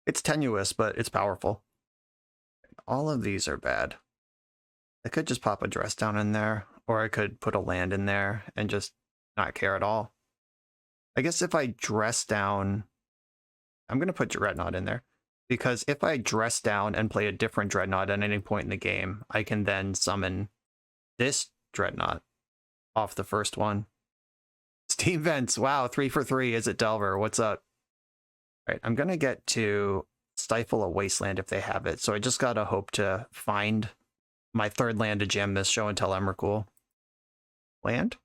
It's tenuous, but it's powerful. All of these are bad. I could just pop a Dress Down in there, or I could put a land in there and just not care at all. I guess if I Dress Down, I'm going to put Dreadnought in there, because if I Dress Down and play a different Dreadnought at any point in the game, I can then summon this Dreadnought off the first one. Steam Vents, wow, 3 for 3. Is it Delver? What's up? All right, I'm going to get to Stifle a Wasteland if they have it, so I just got to hope to find my third land to jam this Show and Tell Emrakul. Land?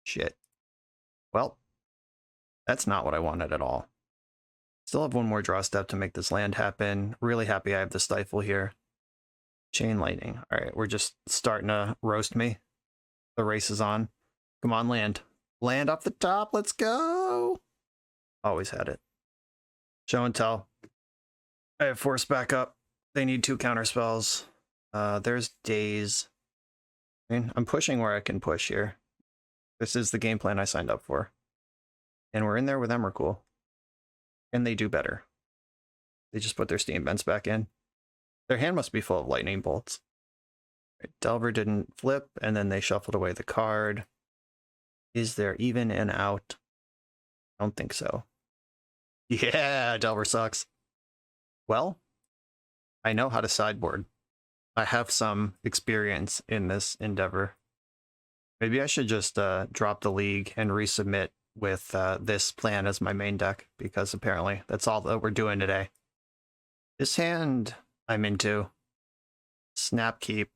Shit. Well, that's not what I wanted at all. Still have one more draw step to make this land happen. Really happy I have the Stifle here. Chain Lightning. All right, we're just starting to roast me. The race is on. Come on, land. Land off the top. Let's go. Always had it. Show and Tell. I have Force backup. They need 2 counter spells. There's Daze. I mean, I'm pushing where I can push here. This is the game plan I signed up for. And we're in there with Emrakul. And they do better. They just put their Steam Vents back in. Their hand must be full of lightning bolts. Right, Delver didn't flip, and then they shuffled away the card. Is there even an out? I don't think so. Yeah, Delver sucks. Well, I know how to sideboard. I have some experience in this endeavor. Maybe I should just drop the league and resubmit with this plan as my main deck, because apparently that's all that we're doing today. This hand I'm into. Snapkeep.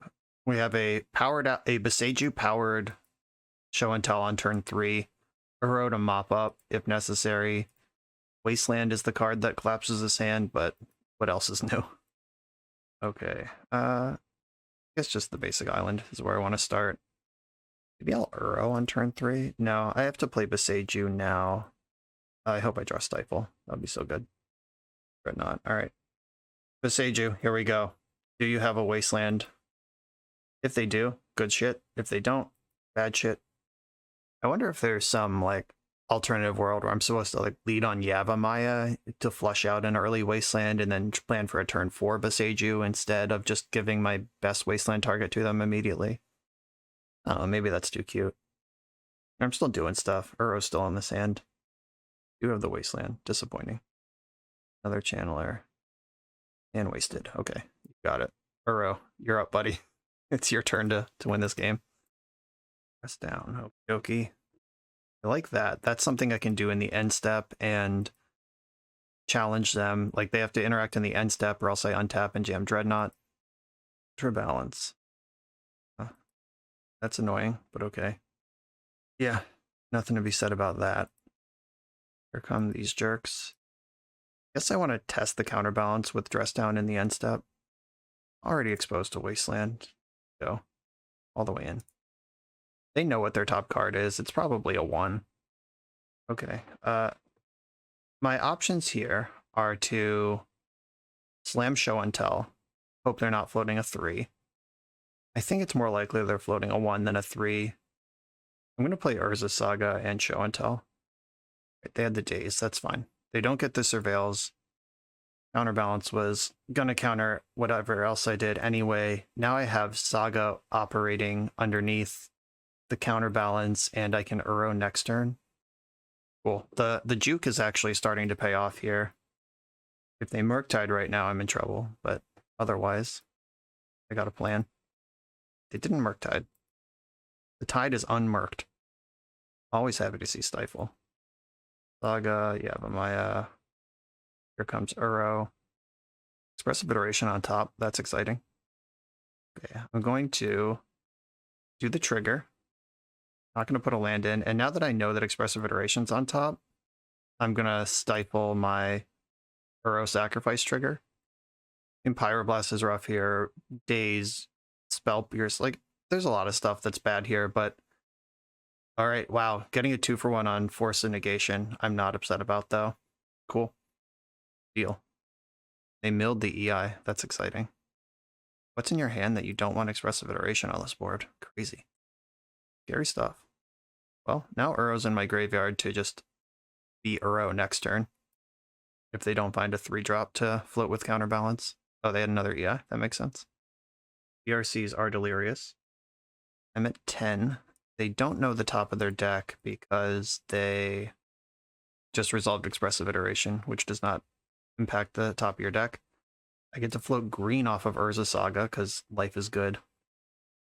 We have a Beseiju powered Show and Tell on turn 3. Uro to mop up if necessary. Wasteland is the card that collapses his hand, but what else is new? Okay, I guess just the basic island is where I want to start. Maybe I'll Uro on turn 3. No, I have to play Beseiju now. I hope I draw Stifle. That'd be so good. But not. All right. Beseiju, here we go. Do you have a Wasteland? If they do, good shit. If they don't, bad shit. I wonder if there's some like alternative world where I'm supposed to like lead on Yavimaya to flush out an early Wasteland and then plan for a turn 4 Beseiju instead of just giving my best Wasteland target to them immediately. I don't know, maybe that's too cute. I'm still doing stuff. Uro's still on this hand. You have the Wasteland. Disappointing. Another Channeler. And wasted. Okay, you got it. Uro, you're up, buddy. It's your turn to win this game. Press down. Okie dokie. I like that. That's something I can do in the end step and challenge them. Like they have to interact in the end step or else I untap and jam Dreadnought. Balance. That's annoying, but okay. Yeah, nothing to be said about that. Here come these jerks. Guess I want to test the counterbalance with Dress Down in the end step. Already exposed to Wasteland. Go. All the way in. They know what their top card is. It's probably a 1. Okay. My options here are to slam Show and Tell. Hope they're not floating a 3. I think it's more likely they're floating a 1 than a 3. I'm going to play Urza Saga and Show and Tell. Right, they had the days. That's fine. They don't get the Surveils. Counterbalance was going to counter whatever else I did anyway. Now I have Saga operating underneath the counterbalance, and I can Uro next turn. Cool. The juke is actually starting to pay off here. If they Murktide right now, I'm in trouble, but otherwise, I got a plan. They didn't Murktide. The tide is unmurked. Always happy to see Stifle. Saga, yeah, but my here comes Uro. Expressive Iteration on top. That's exciting. Okay, I'm going to do the trigger. Not going to put a land in. And now that I know that Expressive Iteration's on top, I'm going to stifle my Uro Sacrifice trigger. And Pyroblast is rough here. Daze, Spell Pierce. Like, there's a lot of stuff that's bad here, but all right, wow. Getting a 2-for-1 on Force of Negation, I'm not upset about, though. Cool. Deal. They milled the EI. That's exciting. What's in your hand that you don't want Expressive Iteration on this board? Crazy. Scary stuff. Well, now Uro's in my graveyard to just be Uro next turn. If they don't find a 3-drop to float with counterbalance. Oh, they had another EI. That makes sense. ERCs are delirious. I'm at 10. They don't know the top of their deck because they just resolved Expressive Iteration, which does not impact the top of your deck. I get to float green off of Urza Saga because life is good.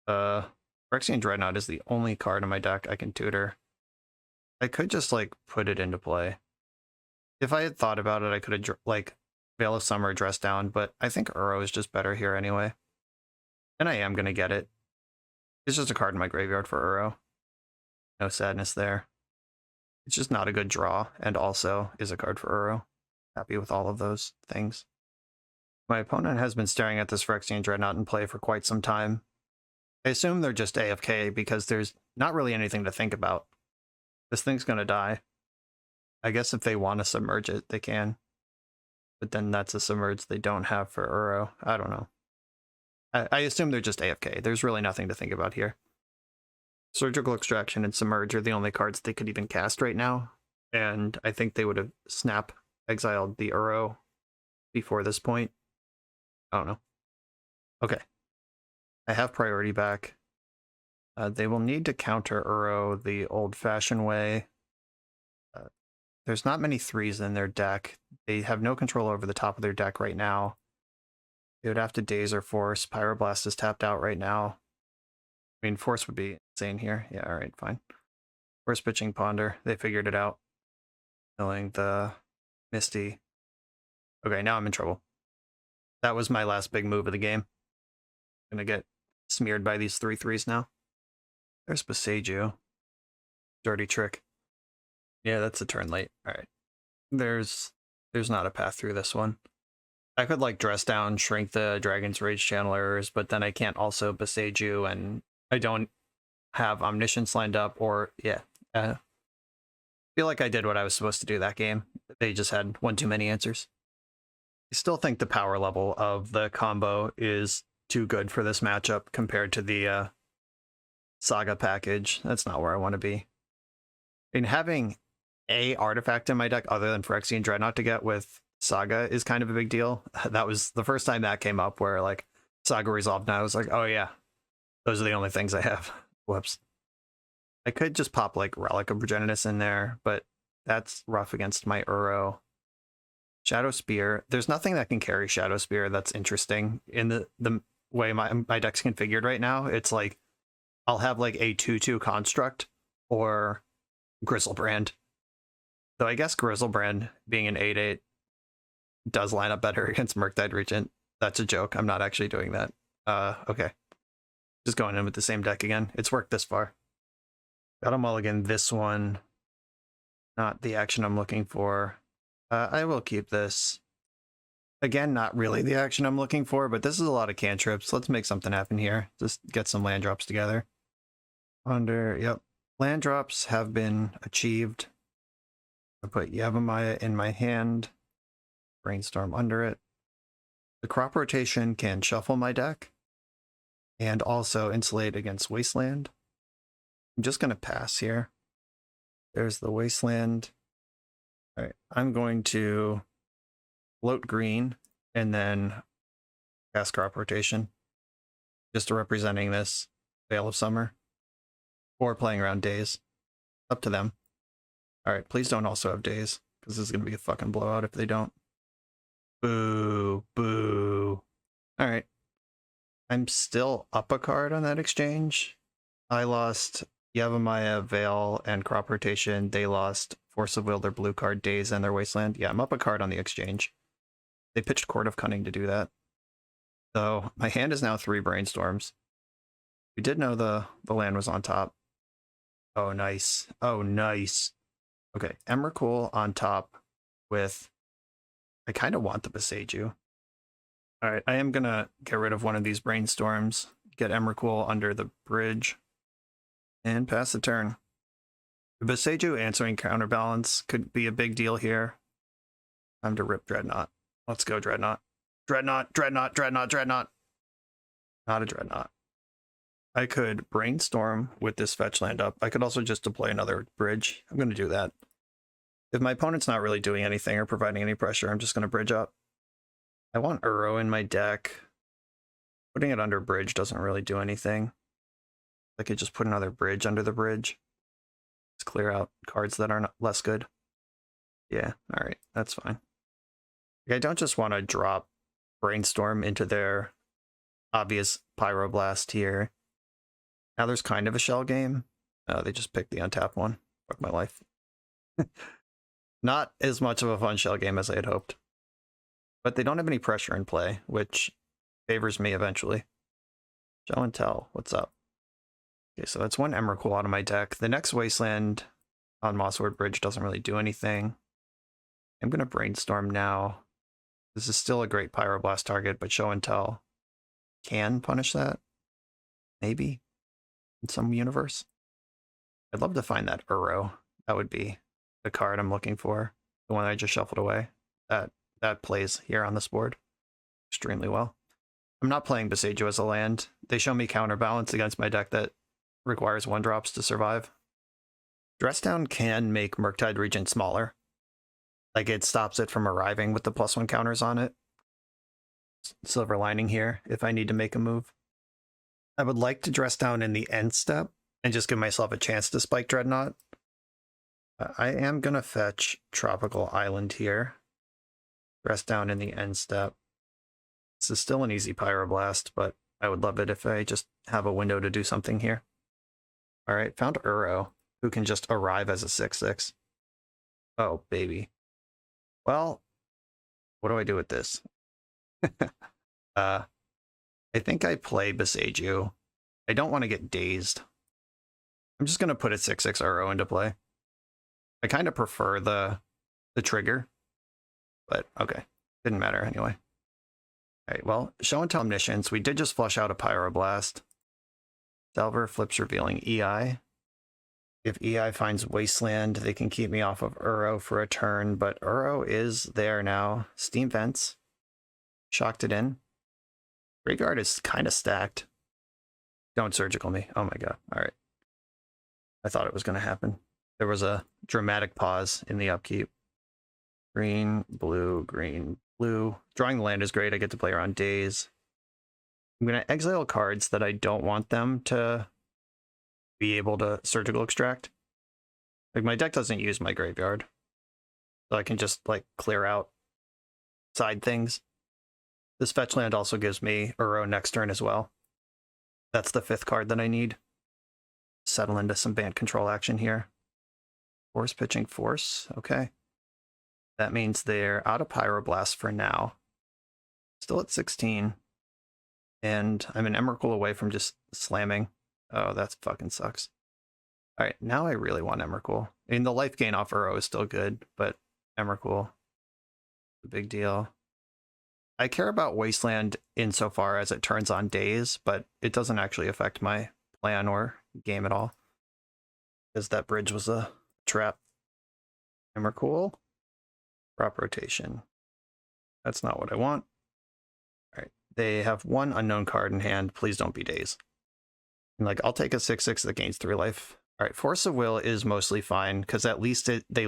Phyrexian Dreadnought is the only card in my deck I can tutor. I could just, like, put it into play. If I had thought about it, I could have, like, Veil of Summer Dress Down, but I think Uro is just better here anyway. And I am going to get it. It's just a card in my graveyard for Uro. No sadness there. It's just not a good draw, and also is a card for Uro. Happy with all of those things. My opponent has been staring at this Phyrexian Dreadnought in play for quite some time. I assume they're just AFK because there's not really anything to think about. This thing's going to die. I guess if they want to submerge it, they can. But then that's a submerge they don't have for Uro. I don't know. I assume they're just AFK. There's really nothing to think about here. Surgical Extraction and Submerge are the only cards they could even cast right now. And I think they would have snap exiled the Uro before this point. I don't know. Okay. I have priority back. They will need to counter Uro the old-fashioned way. There's not many 3s in their deck. They have no control over the top of their deck right now. They would have to Daze or Force. Pyroblast is tapped out right now. I mean, Force would be insane here. Yeah, alright, fine. Force pitching Ponder. They figured it out. Killing the Misty. Okay, now I'm in trouble. That was my last big move of the game. Gonna get smeared by these 3/3s now. There's Boseiju. Dirty trick. Yeah, that's a turn late. Alright. There's not a path through this one. I could, like, Dress Down, shrink the Dragon's Rage channelers, but then I can't also Boseiju, and I don't have Omniscience lined up, or, yeah. I feel like I did what I was supposed to do that game. They just had one too many answers. I still think the power level of the combo is too good for this matchup compared to the Saga package. That's not where I want to be. I mean, having a artifact in my deck other than Phyrexian Dreadnought to get with Saga is kind of a big deal. That was the first time that came up where, like, Saga resolved, and I was like, oh yeah, those are the only things I have. Whoops. I could just pop, like, Relic of Progenitus in there, but that's rough against my Uro. Shadow Spear. There's nothing that can carry Shadow Spear that's interesting in the way my deck's configured right now. It's like I'll have like a 2/2 construct or Grizzlebrand. Though I guess Grizzlebrand being an 8/8 does line up better against Murktide Regent. That's a joke. I'm not actually doing that. Okay. Just going in with the same deck again. It's worked this far. Got a mulligan. This one, not the action I'm looking for. I will keep this. Again, not really the action I'm looking for, but this is a lot of cantrips. Let's make something happen here. Just get some land drops together. Yep. Land drops have been achieved. I put Yavimaya in my hand. Brainstorm under it. The crop rotation can shuffle my deck and also insulate against Wasteland. I'm just going to pass here. There's the Wasteland. All right, I'm going to float green and then cast crop rotation, just representing this Veil of Summer, or playing around Days. Up to them. All right, please don't also have Days, because this is going to be a fucking blowout if they don't. Boo, boo. All right. I'm still up a card on that exchange. I lost Yavimaya, Veil, and crop rotation. They lost Force of Will, their blue card, Days, and their Wasteland. Yeah, I'm up a card on the exchange. They pitched Court of Cunning to do that. So my hand is now 3 Brainstorms. We did know the land was on top. Oh, nice. Oh, nice. Okay, Emrakul on top with... I kind of want the Boseiju. All right, I am going to get rid of one of these Brainstorms, get Emrakul under the bridge, and pass the turn. The Boseiju answering Counterbalance could be a big deal here. Time to rip Dreadnought. Let's go, Dreadnought. Dreadnought, Dreadnought, Dreadnought, Dreadnought. Not a Dreadnought. I could Brainstorm with this fetch land up. I could also just deploy another bridge. I'm going to do that. If my opponent's not really doing anything or providing any pressure, I'm just going to bridge up. I want Uro in my deck. Putting it under bridge doesn't really do anything. I could just put another bridge under the bridge. Just clear out cards that are less good. Yeah, alright, that's fine. I don't just want to drop Brainstorm into their obvious Pyroblast here. Now there's kind of a shell game. They just picked the untapped one. Fuck my life. Not as much of a fun shell game as I had hoped. But they don't have any pressure in play, which favors me eventually. Show and tell. What's up? Okay, so that's one Emrakul out of my deck. The next Wasteland on Mosswort Bridge doesn't really do anything. I'm going to Brainstorm now. This is still a great Pyroblast target, but Show and Tell can punish that. Maybe. In some universe. I'd love to find that Uro. That would be the card I'm looking for. The one I just shuffled away. That plays here on this board extremely well. I'm not playing Boseiju as a land. They show me Counterbalance against my deck that requires 1-drops to survive. Dress Down can make Murktide Regent smaller. Like, it stops it from arriving with the +1 counters on it. Silver lining here if I need to make a move. I would like to Dress Down in the end step and just give myself a chance to spike Dreadnought. I am going to fetch Tropical Island here. Dress Down in the end step. This is still an easy Pyroblast, but I would love it if I just have a window to do something here. Alright, found Uro, who can just arrive as a 6/6. Oh, baby. Well, what do I do with this? I think I play Boseiju. I don't want to get dazed. I'm just going to put a 6/6 Uro into play. I kind of prefer the trigger, but okay. Didn't matter anyway. Alright, well, Show and Tell Omniscience. We did just flush out a Pyroblast. Delver flips revealing EI. If EI finds Wasteland, they can keep me off of Uro for a turn, but Uro is there now. Steam Vents. Shocked it in. Graveyard is kind of stacked. Don't surgical me. Oh my god. Alright. I thought it was going to happen. There was a dramatic pause in the upkeep. Green, blue, green, blue. Drawing the land is great. I get to play around Days. I'm going to exile cards that I don't want them to be able to surgical extract. Like, my deck doesn't use my graveyard. So I can just, like, clear out side things. This fetch land also gives me Uro next turn as well. That's the 5th card that I need. settle into some band control action here. Force pitching force. Okay. That means they're out of Pyroblast for now. Still at 16. And I'm an Emrakul away from just slamming. Oh, that fucking sucks. All right, now I really want Emrakul. I mean, the life gain off Uro is still good, but Emrakul, a big deal. I care about Wasteland insofar as it turns on days, but it doesn't actually affect my plan or game at all. Because that bridge was a trap. Emrakul. Crop rotation. That's not what I want. All right. They have one unknown card in hand. Please don't be days. And like, I'll take a 6/6 that gains 3 life. All right. Force of Will is mostly fine because at least they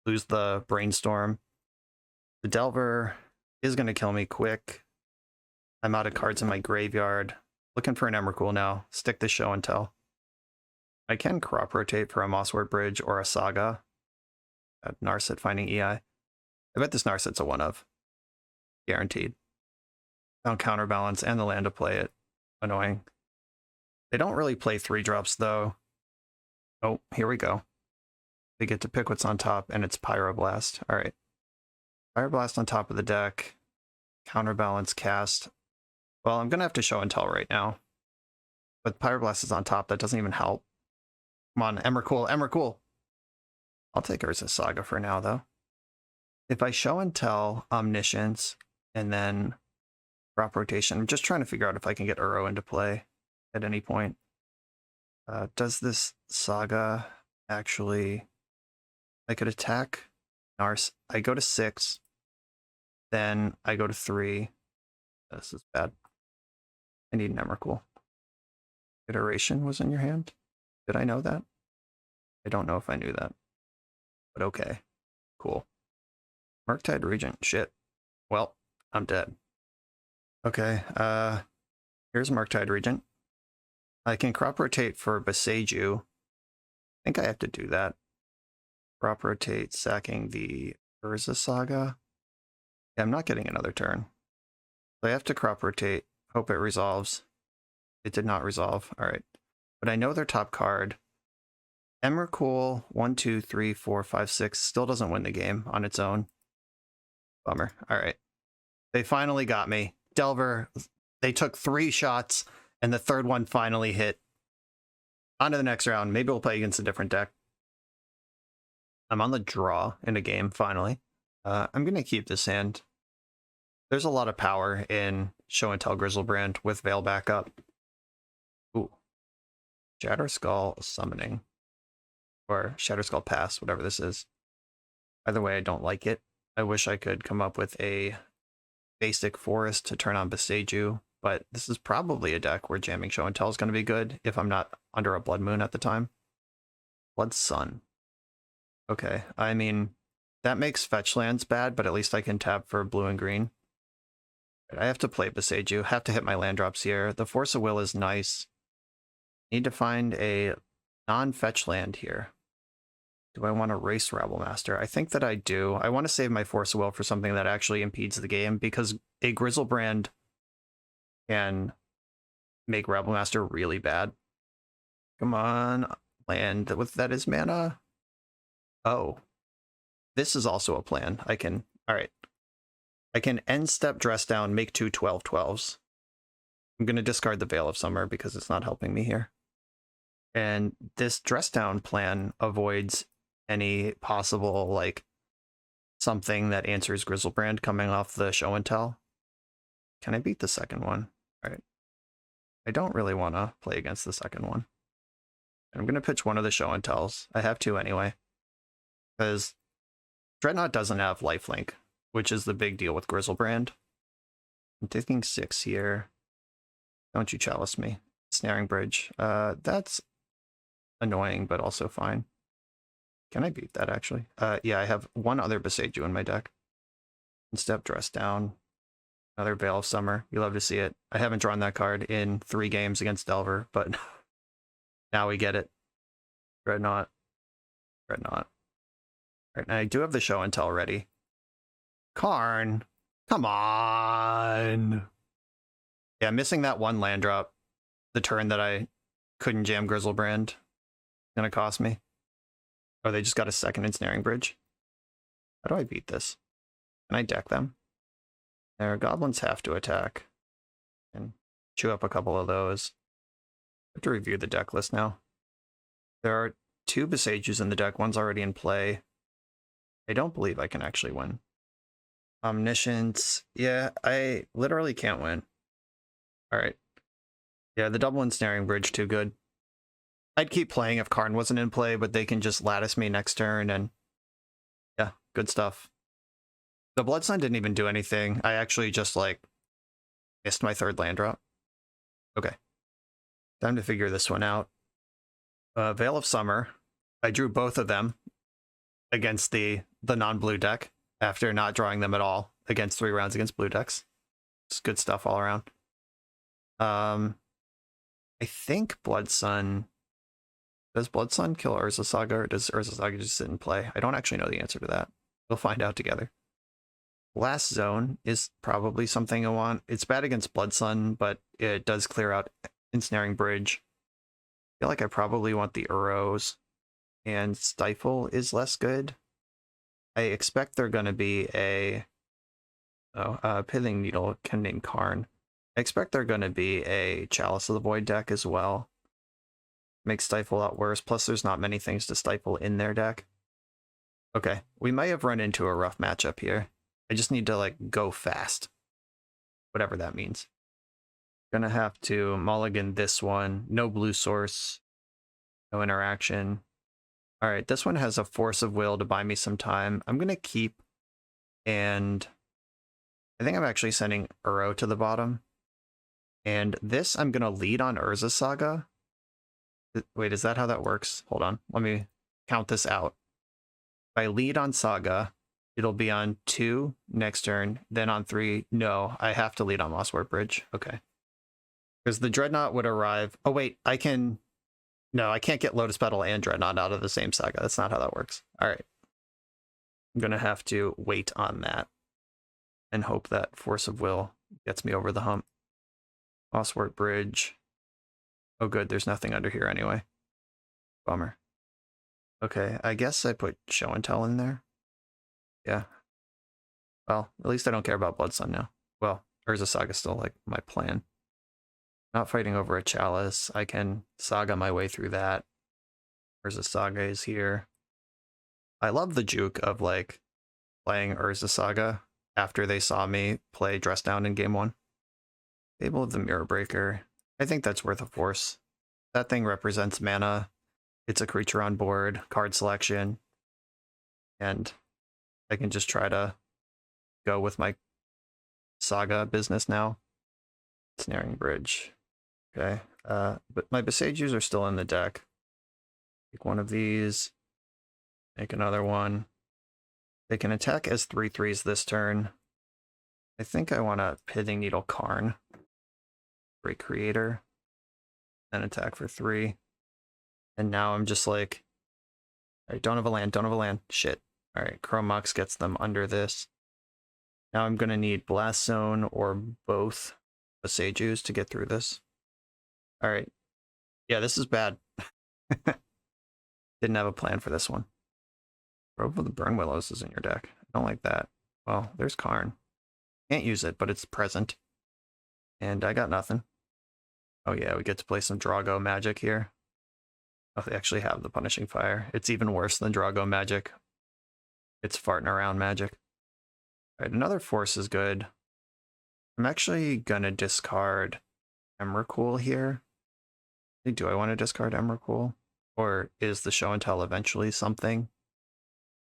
lose the Brainstorm. The Delver is going to kill me quick. I'm out of cards in my graveyard. Looking for an Emrakul now. Stick the show and tell. I can crop rotate for a Mosswort Bridge or a Saga. Narset finding EI. I bet this Narset's a 1-of. Guaranteed. Found Counterbalance and the land to play it. Annoying. They don't really play 3-drops though. Oh, here we go. They get to pick what's on top, and it's Pyroblast. All right. Pyroblast on top of the deck. Counterbalance cast. Well, I'm going to have to show and tell right now. But Pyroblast is on top. That doesn't even help. Come on, Emrakul, Emrakul. I'll take her as a Saga for now, though. If I show and tell Omniscience and then crop rotation, I'm just trying to figure out if I can get Uro into play at any point. Does this Saga actually... I could attack Nars. I go to 6. Then I go to 3. This is bad. I need an Emrakul. Iteration was in your hand? Did I know that? I don't know if I knew that. But okay. Cool. Murktide Regent. Shit. Well, I'm dead. Okay. Here's Murktide Regent. I can crop rotate for Boseiju. I think I have to do that. Crop rotate, sacking the Urza Saga. Yeah, I'm not getting another turn. So I have to crop rotate. Hope it resolves. It did not resolve. All right. But I know their top card. Emrakul, 1, 2, 3, 4, 5, 6, still doesn't win the game on its own. Bummer. All right. They finally got me. Delver, they took 3 shots, and the third one finally hit. On to the next round. Maybe we'll play against a different deck. I'm on the draw in a game, finally. I'm going to keep this hand. There's a lot of power in Show and Tell Grizzlebrand with Veil backup. Ooh. Shatterskull Summoning. Or Shatterskull Pass, whatever this is. Either way, I don't like it. I wish I could come up with a basic forest to turn on Boseiju, but this is probably a deck where jamming Show and Tell is going to be good if I'm not under a Blood Moon at the time. Blood Sun. Okay, I mean, that makes fetch lands bad, but at least I can tap for blue and green. I have to play Boseiju, have to hit my land drops here. The Force of Will is nice. Need to find a non-fetch land here. Do I want to race Rabblemaster? I think that I do. I want to save my Force of Will for something that actually impedes the game, because a Grizzlebrand can make Rabblemaster really bad. Come on, land with that is mana. Oh, this is also a plan. I can, all right. I can end step dress down, make 2 12/12s. I'm going to discard the Veil of Summer because it's not helping me here. And this dress down plan avoids any possible, like, something that answers Grizzlebrand coming off the Show and Tell. Can I beat the second one? All right. I don't really want to play against the second one. I'm going to pitch one of the Show and Tells. I have 2 anyway. Because Dreadnought doesn't have lifelink, which is the big deal with Grizzlebrand. I'm taking 6 here. Don't you chalice me. Snaring Bridge. That's annoying, but also fine. Can I beat that, actually? Yeah, I have 1 other Boseiju in my deck. Step dress down. Another Veil of Summer. You love to see it. I haven't drawn that card in 3 games against Delver, but now we get it. Dreadnought. Dreadnought. Right, and I do have the Show and Tell ready. Karn. Come on. Yeah, missing that 1 land drop. The turn that I couldn't jam Grizzlebrand. Gonna cost me. Oh, they just got a second Ensnaring Bridge. How do I beat this? Can I deck them? Their goblins have to attack. And chew up a couple of those. I have to review the deck list now. There are 2 Besagers in the deck. One's already in play. I don't believe I can actually win. Omniscience. Yeah, I literally can't win. Alright. Yeah, the double Ensnaring Bridge, too good. I'd keep playing if Karn wasn't in play, but they can just lattice me next turn, and yeah, good stuff. The Blood Sun didn't even do anything. I actually just, like, missed my 3rd land drop. Okay. Time to figure this one out. Veil of Summer. I drew both of them against the non-blue deck after not drawing them at all against 3 rounds against blue decks. It's good stuff all around. I think Blood Sun... Does Blood Sun kill Urza Saga, or does Urza Saga just sit and play? I don't actually know the answer to that. We'll find out together. Last Zone is probably something I want. It's bad against Blood Sun, but it does clear out Ensnaring Bridge. I feel like I probably want the Uros, and Stifle is less good. I expect they're going to be a Pithing Needle can name Karn. I expect they're going to be a Chalice of the Void deck as well. Makes Stifle a lot worse, plus there's not many things to stifle in their deck. Okay, we might have run into a rough matchup here. I just need to, like, go fast. Whatever that means. Gonna have to mulligan this one. No blue source. No interaction. Alright, this one has a Force of Will to buy me some time. I'm gonna keep, and I think I'm actually sending Uro to the bottom. And this I'm gonna lead on Urza Saga. Wait, is that how that works? Hold on, let me count this out. If I lead on Saga, it'll be on 2 next turn, then on 3. No, I have to lead on Mosswort Bridge. Okay. Because the Dreadnought would arrive. Oh, wait, I can... No, I can't get Lotus Petal and Dreadnought out of the same Saga. That's not how that works. All right. I'm going to have to wait on that and hope that Force of Will gets me over the hump. Mosswort Bridge. Oh, good. There's nothing under here anyway. Bummer. Okay, I guess I put Show and Tell in there. Yeah. Well, at least I don't care about Blood Sun now. Well, Urza Saga's still, like, my plan. Not fighting over a Chalice. I can Saga my way through that. Urza Saga is here. I love the juke of, like, playing Urza Saga after they saw me play Dress Down in Game 1. Fable of the Mirror Breaker. I think that's worth a force. That thing represents mana. It's a creature on board, card selection, and I can just try to go with my Saga business now. Ensnaring Bridge. Okay, but my Besagers are still in the deck. Take one of these, make another one. They can attack as 3/3s this turn. I think I want a Pithing Needle Karn. Great Creator. Then attack for 3. And now I'm just like, alright, don't have a land, don't have a land. Shit. Alright, Chrome Mox gets them under this. Now I'm gonna need Blast Zone or both Besagers to get through this. Alright. Yeah, this is bad. Didn't have a plan for this one. Grove of the Burn Willows is in your deck. I don't like that. Well, there's Karn. Can't use it, but it's present. And I got nothing. Oh yeah, we get to play some Drago magic here. Oh, they actually have the Punishing Fire. It's even worse than Drago magic. It's farting around magic. Alright, another force is good. I'm actually gonna discard Emrakul here. Do I want to discard Emrakul? Or is the Show and Tell eventually something?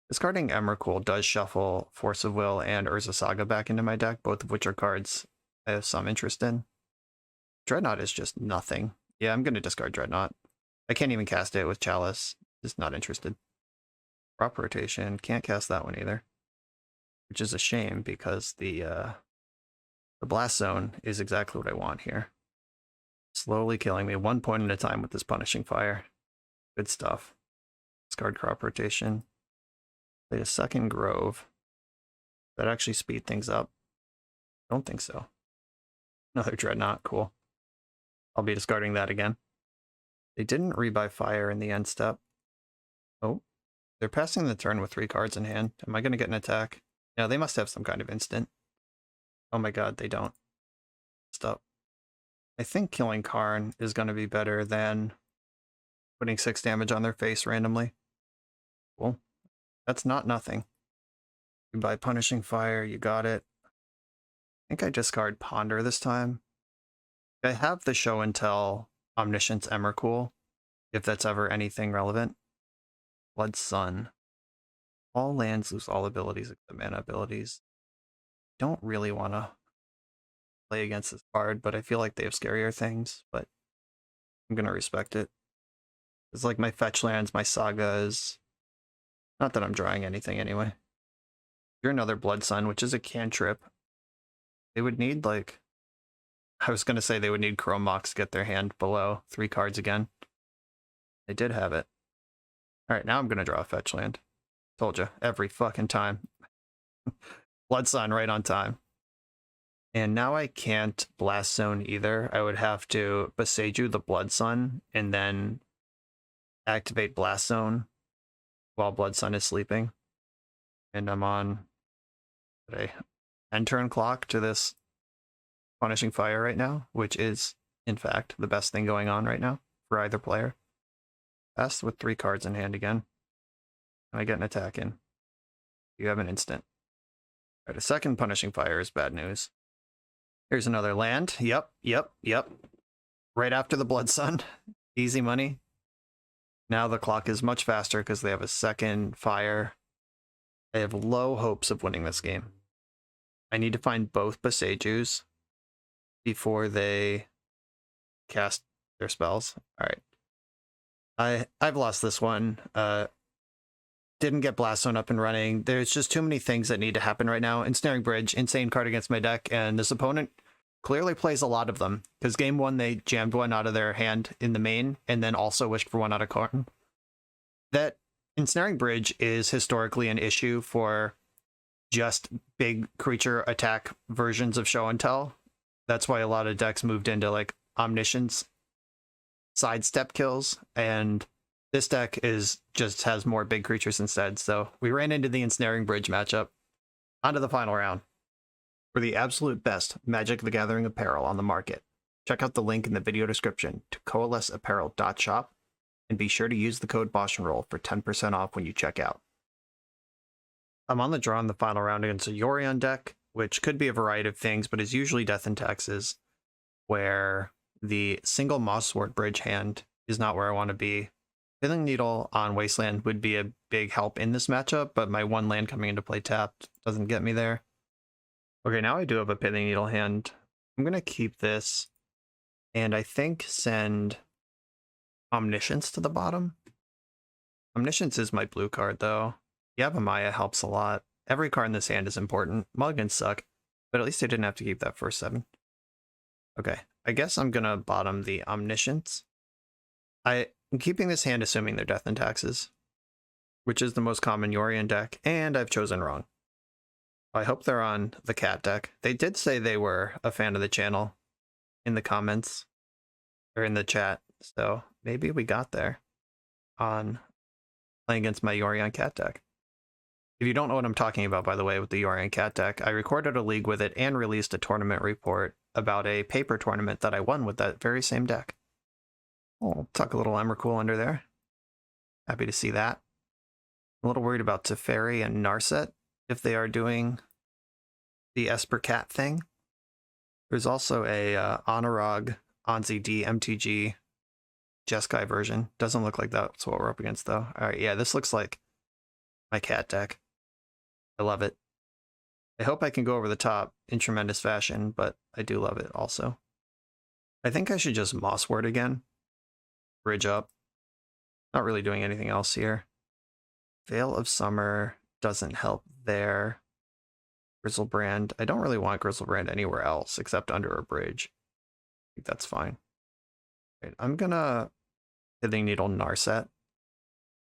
Discarding Emrakul does shuffle Force of Will and Urza Saga back into my deck, both of which are cards I have some interest in. Dreadnought is just nothing. Yeah, I'm going to discard Dreadnought. I can't even cast it with Chalice. Just not interested. Crop Rotation, can't cast that one either. Which is a shame because the Blast Zone is exactly what I want here. Slowly killing me 1 point at a time with this Punishing Fire. Good stuff. Discard Crop Rotation. Play a second Grove. That actually speed things up. Don't think so. Another Dreadnought, cool. I'll be discarding that again. They didn't rebuy fire in the end step. Oh, they're passing the turn with 3 cards in hand. Am I going to get an attack? No, they must have some kind of instant. Oh my god, they don't. Stop. I think killing Karn is going to be better than putting 6 damage on their face randomly. Cool. That's not nothing. By punishing fire, you got it. I think I discard Ponder this time. I have the show and tell Omniscience Emrakul, if that's ever anything relevant. Blood Sun. All lands lose all abilities except mana abilities. Don't really want to play against this card, but I feel like they have scarier things, but I'm going to respect it. It's like my fetch lands, my sagas. Not that I'm drawing anything anyway. You're another Blood Sun, which is a cantrip. They would need, like... I was going to say they would need Chrome Mox to get their hand below 3 cards again. They did have it. Alright, now I'm going to draw a fetch land. Told you, every fucking time. Blood Sun right on time. And now I can't Blast Zone either. I would have to Boseiju the Blood Sun and then activate Blast Zone while Blood Sun is sleeping. And I'm on a 10-turn clock to this punishing fire right now, which is, in fact, the best thing going on right now for either player. Pass with 3 cards in hand again. And I get an attack in. You have an instant. All right, a second punishing fire is bad news. Here's another land. Yep. Right after the Blood Sun. Easy money. Now the clock is much faster because they have a second fire. I have low hopes of winning this game. I need to find both Boseijus before they cast their spells. All right. I've lost this one. Didn't get Blast Zone up and running. There's just too many things that need to happen right now. Ensnaring Bridge, insane card against my deck, and this opponent clearly plays a lot of them. Because game 1, they jammed one out of their hand in the main, and then also wished for one out of Karn. That Ensnaring Bridge is historically an issue for just big creature attack versions of Show and Tell. That's why a lot of decks moved into like Omniscience sidestep kills, and this deck just has more big creatures instead. So we ran into the Ensnaring Bridge matchup. On to the final round. For the absolute best Magic the Gathering apparel on the market, check out the link in the video description to coalesceapparel.shop, and be sure to use the code BoshNRoll for 10% off when you check out. I'm on the draw in the final round against a Aeon deck, which could be a variety of things, but is usually Death and Taxes, where the single Mosswort bridge hand is not where I want to be. Pithing Needle on Wasteland would be a big help in this matchup, but my 1 land coming into play tapped doesn't get me there. Okay, now I do have a Pithing Needle hand. I'm going to keep this, and I think send Omniscience to the bottom. Omniscience is my blue card, though. Yavimaya helps a lot. Every card in this hand is important. Mulligans suck, but at least I didn't have to keep that first 7. Okay, I guess I'm going to bottom the Omniscience. I'm keeping this hand assuming they're Death and Taxes, which is the most common Aeon deck, and I've chosen wrong. I hope they're on the cat deck. They did say they were a fan of the channel in the comments, or in the chat, so maybe we got there on playing against my Aeon cat deck. If you don't know what I'm talking about, by the way, with the Aeon cat deck, I recorded a league with it and released a tournament report about a paper tournament that I won with that very same deck. Oh, tuck a little Emrakul under there. Happy to see that. I'm a little worried about Teferi and Narset if they are doing the Esper Cat thing. There's also a Anurag Anzi D MTG Jeskai version. Doesn't look like that's what we're up against, though. All right, yeah, this looks like my cat deck. I love it. I hope I can go over the top in tremendous fashion, but I do love it also. I think I should just Mosswort again. Bridge up. Not really doing anything else here. Veil of Summer doesn't help there. Grizzlebrand. I don't really want Grizzlebrand anywhere else except under a bridge. I think that's fine. Right, I'm gonna Pithing Needle Narset.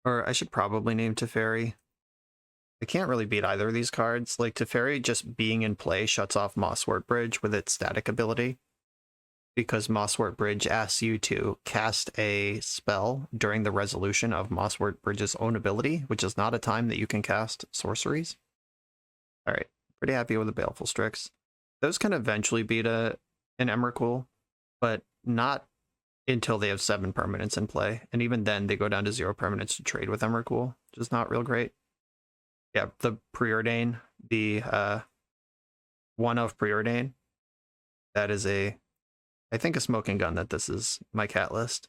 Or I should probably name Teferi. I can't really beat either of these cards. Like, Teferi just being in play shuts off Mosswort Bridge with its static ability. because Mosswort Bridge asks you to cast a spell during the resolution of Mosswort Bridge's own ability, which is not a time that you can cast sorceries. All right, pretty happy with the Baleful Strix. Those can eventually beat an Emrakul, but not until they have 7 permanents in play. And even then, they go down to 0 permanents to trade with Emrakul, which is not real great. Yeah, the Preordain, the one of Preordain, that is I think a smoking gun that this is my cat list.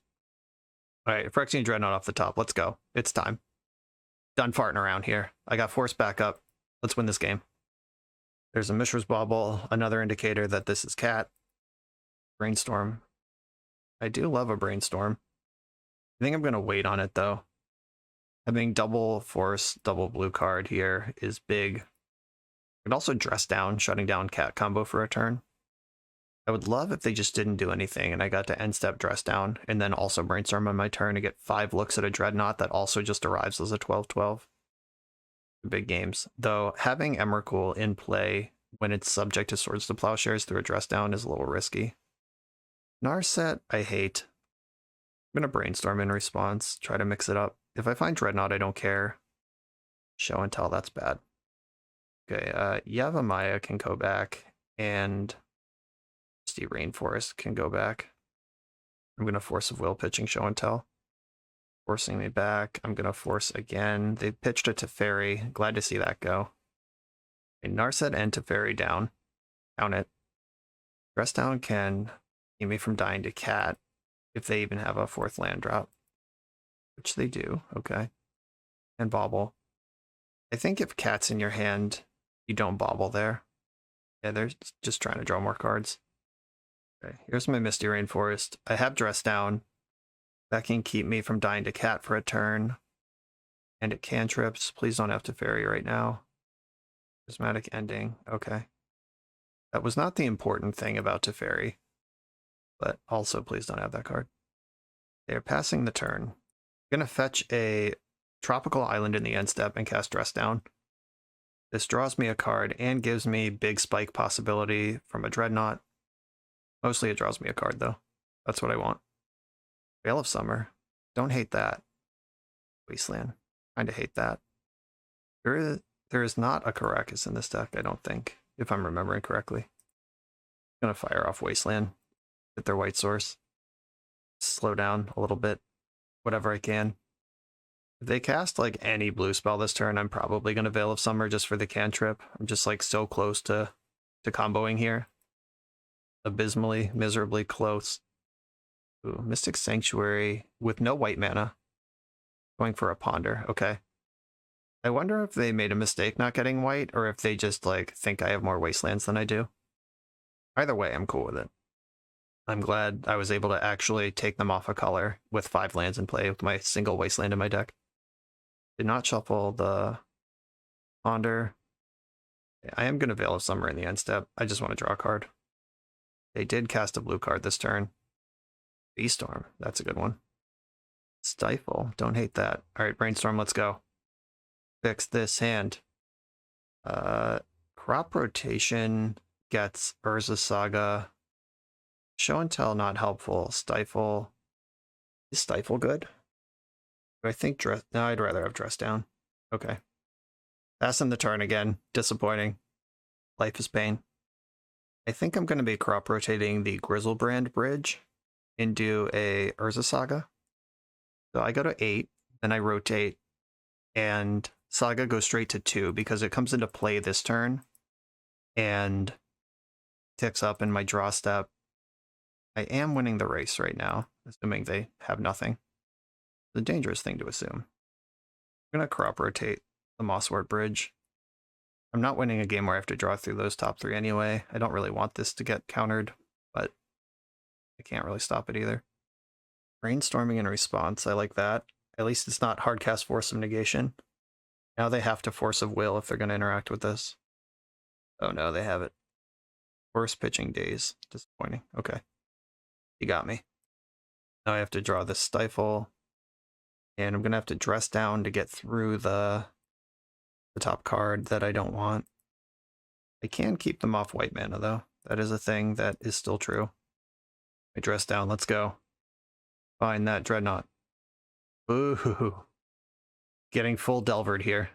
All right, Phyrexian Dreadnought off the top. Let's go. It's time. Done farting around here. I got force back up. Let's win this game. There's a Mishra's Bauble, another indicator that this is cat. Brainstorm. I do love a Brainstorm. I think I'm going to wait on it, though. Having double force, double blue card here is big. I could also dress down, shutting down cat combo for a turn. I would love if they just didn't do anything and I got to end step dress down and then also Brainstorm on my turn to get 5 looks at a Dreadnought that also just arrives as a 12/12. Big games. Though having Emrakul in play when it's subject to Swords to Plowshares through a dress down is a little risky. Narset, I hate. I'm going to Brainstorm in response, try to mix it up. If I find Dreadnought, I don't care. Show and Tell, that's bad. Okay, Yavimaya can go back, and Misty Rainforest can go back. I'm going to Force of Will pitching Show and Tell. Forcing me back. I'm going to force again. They pitched a Teferi. Glad to see that go. Okay, Narset and Teferi down. Count it. Dress down can keep me from dying to cat if they even have a 4th land drop. Which they do, okay. And Bauble. I think if cat's in your hand, you don't Bauble there. Yeah, they're just trying to draw more cards. Okay, here's my Misty Rainforest. I have Dress Down. That can keep me from dying to cat for a turn. And it cantrips. Please don't have to Teferi right now. Prismatic Ending, okay. That was not the important thing about Teferi. But also, please don't have that card. They're passing the turn. I'm going to fetch a Tropical Island in the end step and cast Dress Down. This draws me a card and gives me big spike possibility from a Dreadnought. Mostly it draws me a card, though. That's what I want. Veil of Summer. Don't hate that. Wasteland. Kinda hate that. There is not a Karakas in this deck, I don't think, if I'm remembering correctly. I'm going to fire off Wasteland. Hit their white source. Slow down a little bit. Whatever I can. If they cast like any blue spell this turn, I'm probably going to Veil of Summer just for the cantrip. I'm just like so close to comboing here. Abysmally, miserably close. Ooh, Mystic Sanctuary with no white mana. Going for a Ponder, okay. I wonder if they made a mistake not getting white, or if they just like think I have more wastelands than I do. Either way, I'm cool with it. I'm glad I was able to actually take them off a color with 5 lands in play with my single wasteland in my deck. Did not shuffle the Ponder. I am going to Veil of Summer in the end step. I just want to draw a card. They did cast a blue card this turn. Beastorm, that's a good one. Stifle, don't hate that. All right, Brainstorm, let's go. Fix this hand. Crop Rotation gets Urza Saga. Show and Tell not helpful. Stifle. Is Stifle good? Do I think Dress... No, I'd rather have Dress Down. Okay. Passing the turn again. Disappointing. Life is pain. I think I'm going to be crop rotating the Grizzlebrand Bridge into a Urza Saga. So I go to 8, then I rotate, and Saga goes straight to 2 because it comes into play this turn and ticks up in my draw step. I am winning the race right now, assuming they have nothing. It's a dangerous thing to assume. I'm going to crop rotate the Mosswort Bridge. I'm not winning a game where I have to draw through those top 3 anyway. I don't really want this to get countered, but I can't really stop it either. Brainstorming in response, I like that. At least it's not hardcast Force of Negation. Now they have to Force of Will if they're going to interact with this. Oh no, they have it. Force Pitching Days. Disappointing. Okay. You got me. Now I have to draw this Stifle. And I'm going to have to Dress Down to get through the top card that I don't want. I can keep them off white mana, though. That is a thing that is still true. We dress down. Let's go. Find that Dreadnought. Ooh. Getting full Delvered here.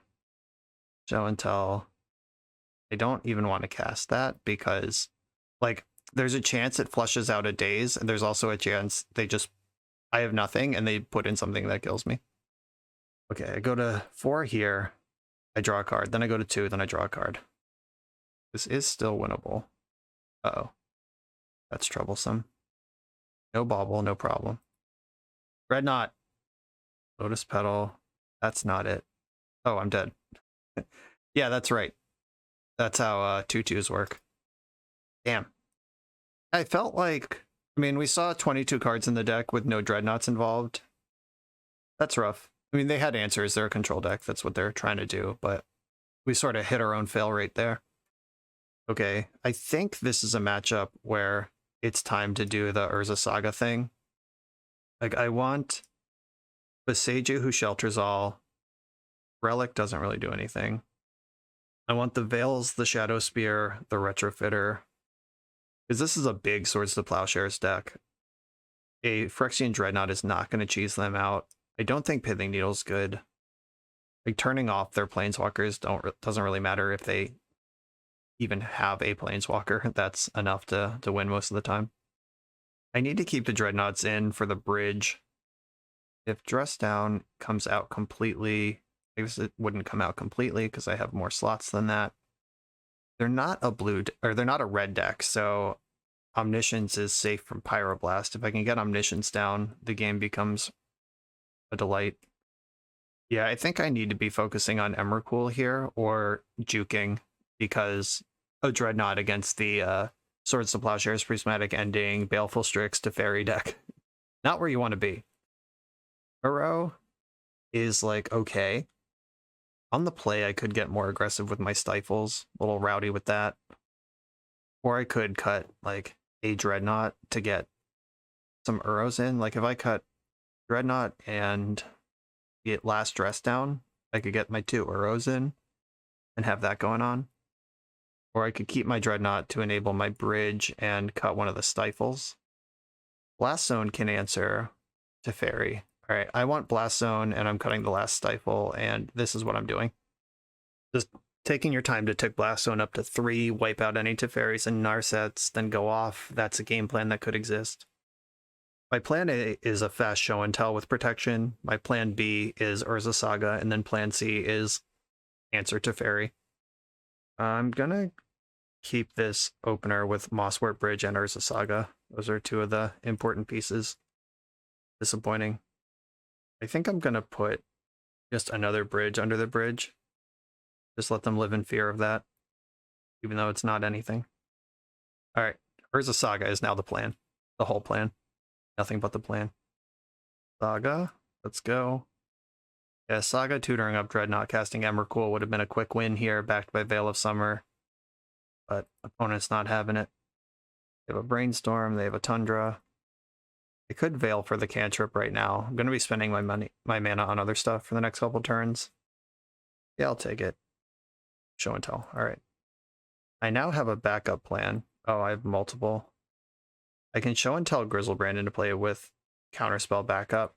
Show and tell. I don't even want to cast that because, like, there's a chance it flushes out a Daze, and there's also a chance I have nothing, and they put in something that kills me. Okay, I go to 4 here. I draw a card. Then I go to 2, then I draw a card. This is still winnable. Uh-oh. That's troublesome. No bauble, no problem. Dreadnought. Lotus Petal. That's not it. Oh, I'm dead. Yeah, that's right. That's how 2/2s work. Damn. I felt like, I mean, we saw 22 cards in the deck with no Dreadnoughts involved. That's rough. I mean, they had answers. They're a control deck. That's what they're trying to do, but we sort of hit our own fail rate there. Okay, I think this is a matchup where it's time to do the Urza Saga thing. Like, I want Boseiju, who shelters all. Relic doesn't really do anything. I want the Veils, the Shadow Spear, the Retrofitter. Because this is a big Swords to Plowshares deck. A Phyrexian Dreadnought is not going to cheese them out. I don't think Pithing Needle's good. Like, turning off their Planeswalkers doesn't really matter if they even have a Planeswalker. That's enough to win most of the time. I need to keep the Dreadnoughts in for the bridge. If Dress Down comes out completely, I guess it wouldn't come out completely because I have more slots than that. They're not a red deck, so Omniscience is safe from Pyroblast. If I can get Omniscience down, the game becomes a delight. Yeah, I think I need to be focusing on Emrakul here or juking, because a Dreadnought against the Swords to Plowshares, Prismatic Ending, Baleful Strix to Fairy deck. Not where you want to be. Uro is like okay. On the play, I could get more aggressive with my Stifles, a little rowdy with that. Or I could cut like a Dreadnought to get some Uros in. Like if I cut Dreadnought and get last Dress Down, I could get my 2 Uros in and have that going on. Or I could keep my Dreadnought to enable my bridge and cut one of the Stifles. Blast Zone can answer to Fairy. All right, I want Blast Zone, and I'm cutting the last Stifle, and this is what I'm doing. Just taking your time to tick Blast Zone up to 3, wipe out any Teferis and Narsets, then go off. That's a game plan that could exist. My plan A is a fast show and tell with protection. My plan B is Urza Saga, and then plan C is answer Teferi. I'm gonna keep this opener with Mosswort Bridge and Urza Saga. Those are 2 of the important pieces. Disappointing. I think I'm gonna put just another bridge under the bridge. Just let them live in fear of that, even though it's not anything. All right, Urza Saga is now the plan. The whole plan. Nothing but the plan. Saga, let's go. Yeah, Saga tutoring up Dreadnought, casting Emrakul would have been a quick win here, backed by Veil of Summer. But opponent's not having it. They have a Brainstorm, they have a Tundra. I could Veil for the cantrip right now. I'm going to be spending my mana on other stuff for the next couple turns. Yeah, I'll take it. Show and tell. All right. I now have a backup plan. Oh, I have multiple. I can show and tell Grizzlebrand into play with counterspell backup,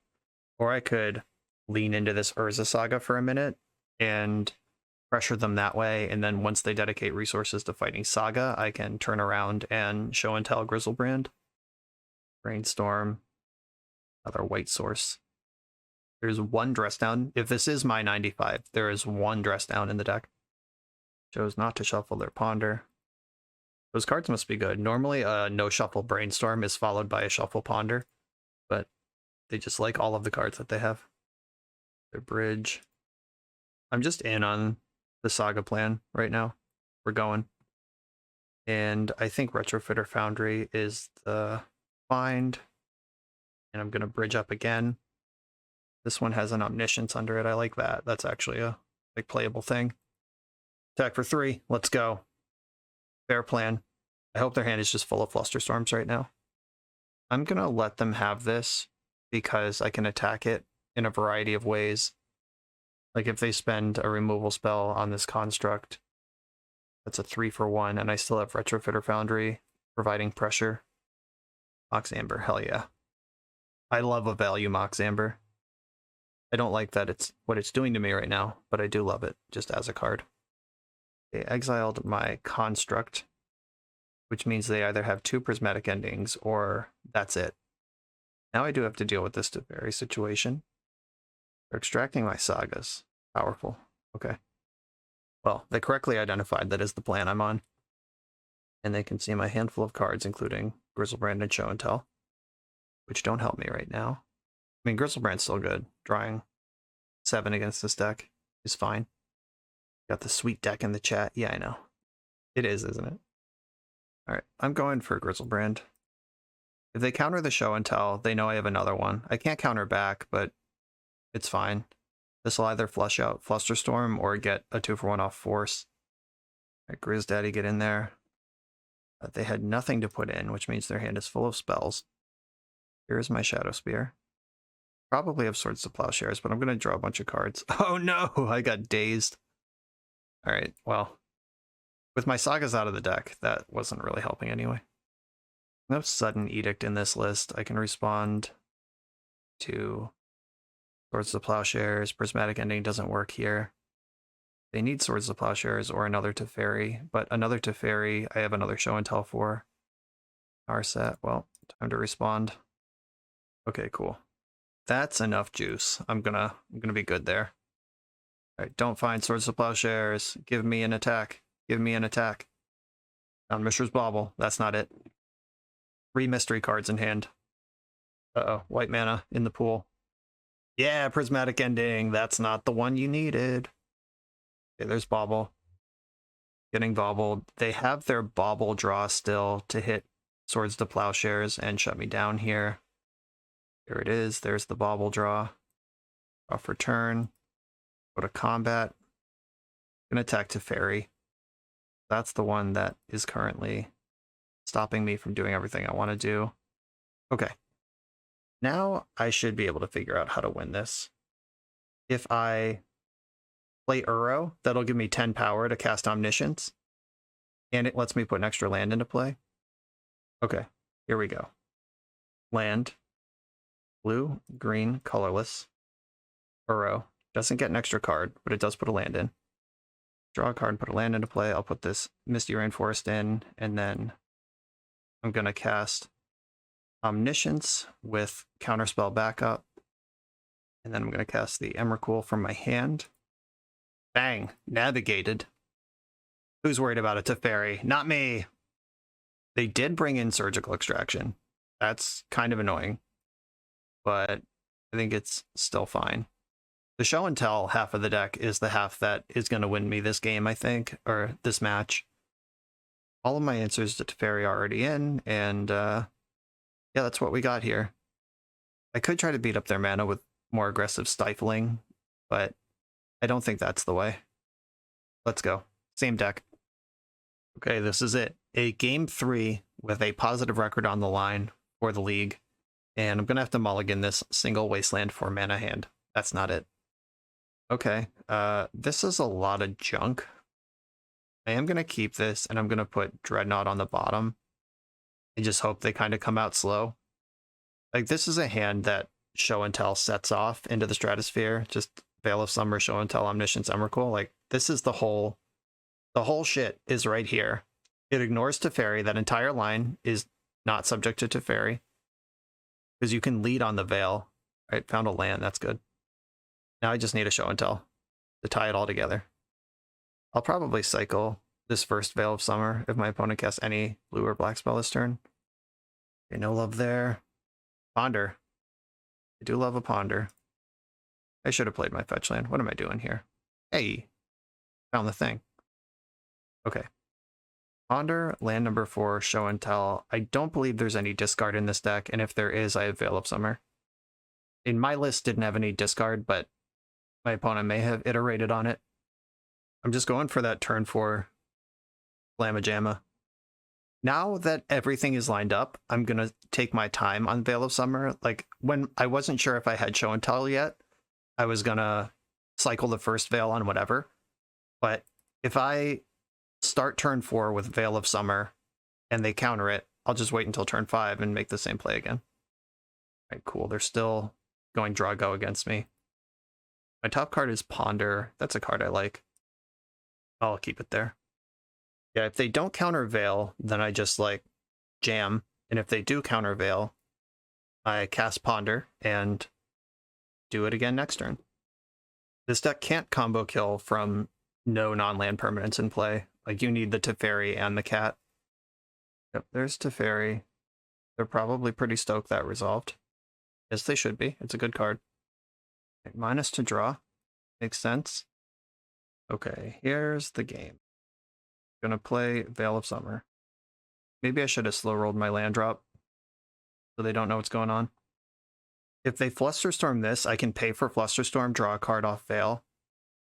or I could lean into this Urza Saga for a minute and pressure them that way, and then once they dedicate resources to fighting Saga, I can turn around and show and tell Grizzlebrand. Brainstorm, another white source. There's 1 dress down. If this is my 95, there is 1 dress down in the deck. Chose not to shuffle their Ponder. Those cards must be good. Normally a no shuffle Brainstorm is followed by a shuffle Ponder, but they just like all of the cards that they have. Their bridge. I'm just in on the Saga plan right now. We're going. And I think Retrofitter Foundry is the find. And I'm going to bridge up again. This one has an Omniscience under it. I like that. That's actually a like playable thing. Attack for 3. Let's go. Fair plan. I hope their hand is just full of Flusterstorms right now. I'm going to let them have this because I can attack it in a variety of ways. Like if they spend a removal spell on this construct, that's a 3 for 1, and I still have Retrofitter Foundry providing pressure. Mox Amber, hell yeah. I love a value Mox Amber. I don't like that it's what it's doing to me right now, but I do love it just as a card. They exiled my Construct, which means they either have 2 prismatic endings or that's it. Now I do have to deal with this Teferi situation. They're extracting my Sagas. Powerful. Okay. Well, they correctly identified that is the plan I'm on. And they can see my handful of cards, including Grizzlebrand and Show and Tell, which don't help me right now. I mean, Grizzlebrand's still good. Drawing 7 against this deck is fine. Got the sweet deck in the chat. Yeah, I know. It is, isn't it? Alright, I'm going for Grizzlebrand. If they counter the Show and Tell, they know I have another one. I can't counter back, but it's fine. This will either flush out Flusterstorm or get a 2-for-1 off Force. Alright, Grizz Daddy, get in there. They had nothing to put in, which means their hand is full of spells. Here's my Shadow Spear. Probably have Swords to Plowshares, but I'm going to draw a bunch of cards. Oh no, I got dazed. Alright, well, with my Sagas out of the deck, that wasn't really helping anyway. No Sudden Edict in this list. I can respond to Swords to Plowshares. Prismatic Ending doesn't work here. They need Swords to Plowshares or another Teferi, but another Teferi I have another Show and Tell for. Narset, well, time to respond. Okay, cool. That's enough juice. I'm gonna be good there. Alright, don't find Swords to Plowshares. Give me an attack. Give me an attack. Found Mishra's Bauble. That's not it. 3 mystery cards in hand. Uh-oh, white mana in the pool. Yeah, Prismatic Ending. That's not the one you needed. Okay, there's Bauble. Getting bobbled. They have their Bauble draw still to hit Swords to Plowshares and shut me down here. There it is. There's the Bauble draw. Draw for turn. Go to combat. Gonna attack Teferi. That's the one that is currently stopping me from doing everything I want to do. Okay. Now I should be able to figure out how to win this. If I play Uro, that'll give me 10 power to cast Omniscience. And it lets me put an extra land into play. Okay, here we go. Land. Blue, green, colorless. Uro. Doesn't get an extra card, but it does put a land in. Draw a card and put a land into play. I'll put this Misty Rainforest in, and then I'm going to cast Omniscience with Counterspell backup. And then I'm going to cast the Emrakul from my hand. Bang! Navigated. Who's worried about a Teferi? Not me! They did bring in Surgical Extraction. That's kind of annoying. But I think it's still fine. The Show and Tell half of the deck is the half that is going to win me this game, I think, or this match. All of my answers to Teferi are already in, and yeah, that's what we got here. I could try to beat up their mana with more aggressive Stifling, but I don't think that's the way. Let's go. Same deck. Okay, this is it. A game 3 with a positive record on the line for the league, and I'm going to have to mulligan this single Wasteland for mana hand. That's not it. Okay, this is a lot of junk. I am going to keep this, and I'm going to put Dreadnought on the bottom and just hope they kind of come out slow. Like, this is a hand that Show and Tell sets off into the stratosphere. Just Veil of Summer, Show and Tell, Omniscience, Emrakul. Like, this is the whole shit is right here. It ignores Teferi. That entire line is not subject to Teferi. Because you can lead on the Veil. Right, found a land, that's good. Now I just need a Show and Tell to tie it all together. I'll probably cycle this first Veil of Summer if my opponent casts any blue or black spell this turn. Okay, no love there. Ponder. I do love a Ponder. I should have played my fetch land. What am I doing here? Hey, found the thing. Okay. Ponder, land number 4, Show and Tell. I don't believe there's any discard in this deck, and if there is, I have Veil of Summer. In my list, didn't have any discard, but my opponent may have iterated on it. I'm just going for that turn 4 Slamma Jamma. Now that everything is lined up, I'm going to take my time on Veil of Summer. Like, when I wasn't sure if I had Show and Tell yet, I was going to cycle the first Veil on whatever. But if I start turn 4 with Veil of Summer and they counter it, I'll just wait until turn 5 and make the same play again. All right, cool. They're still going draw go against me. My top card is Ponder. That's a card I like. I'll keep it there. Yeah, if they don't counter Veil, then I just like jam. And if they do counter Veil, I cast Ponder and do it again next turn. This deck can't combo kill from no non-land permanents in play. Like, you need the Teferi and the cat. Yep, there's Teferi. They're probably pretty stoked that resolved. Yes, they should be. It's a good card. Okay, minus to draw. Makes sense. Okay, here's the game. Gonna play Veil of Summer. Maybe I should have slow rolled my land drop so they don't know what's going on. If they Flusterstorm this, I can pay for Flusterstorm, draw a card off Veil,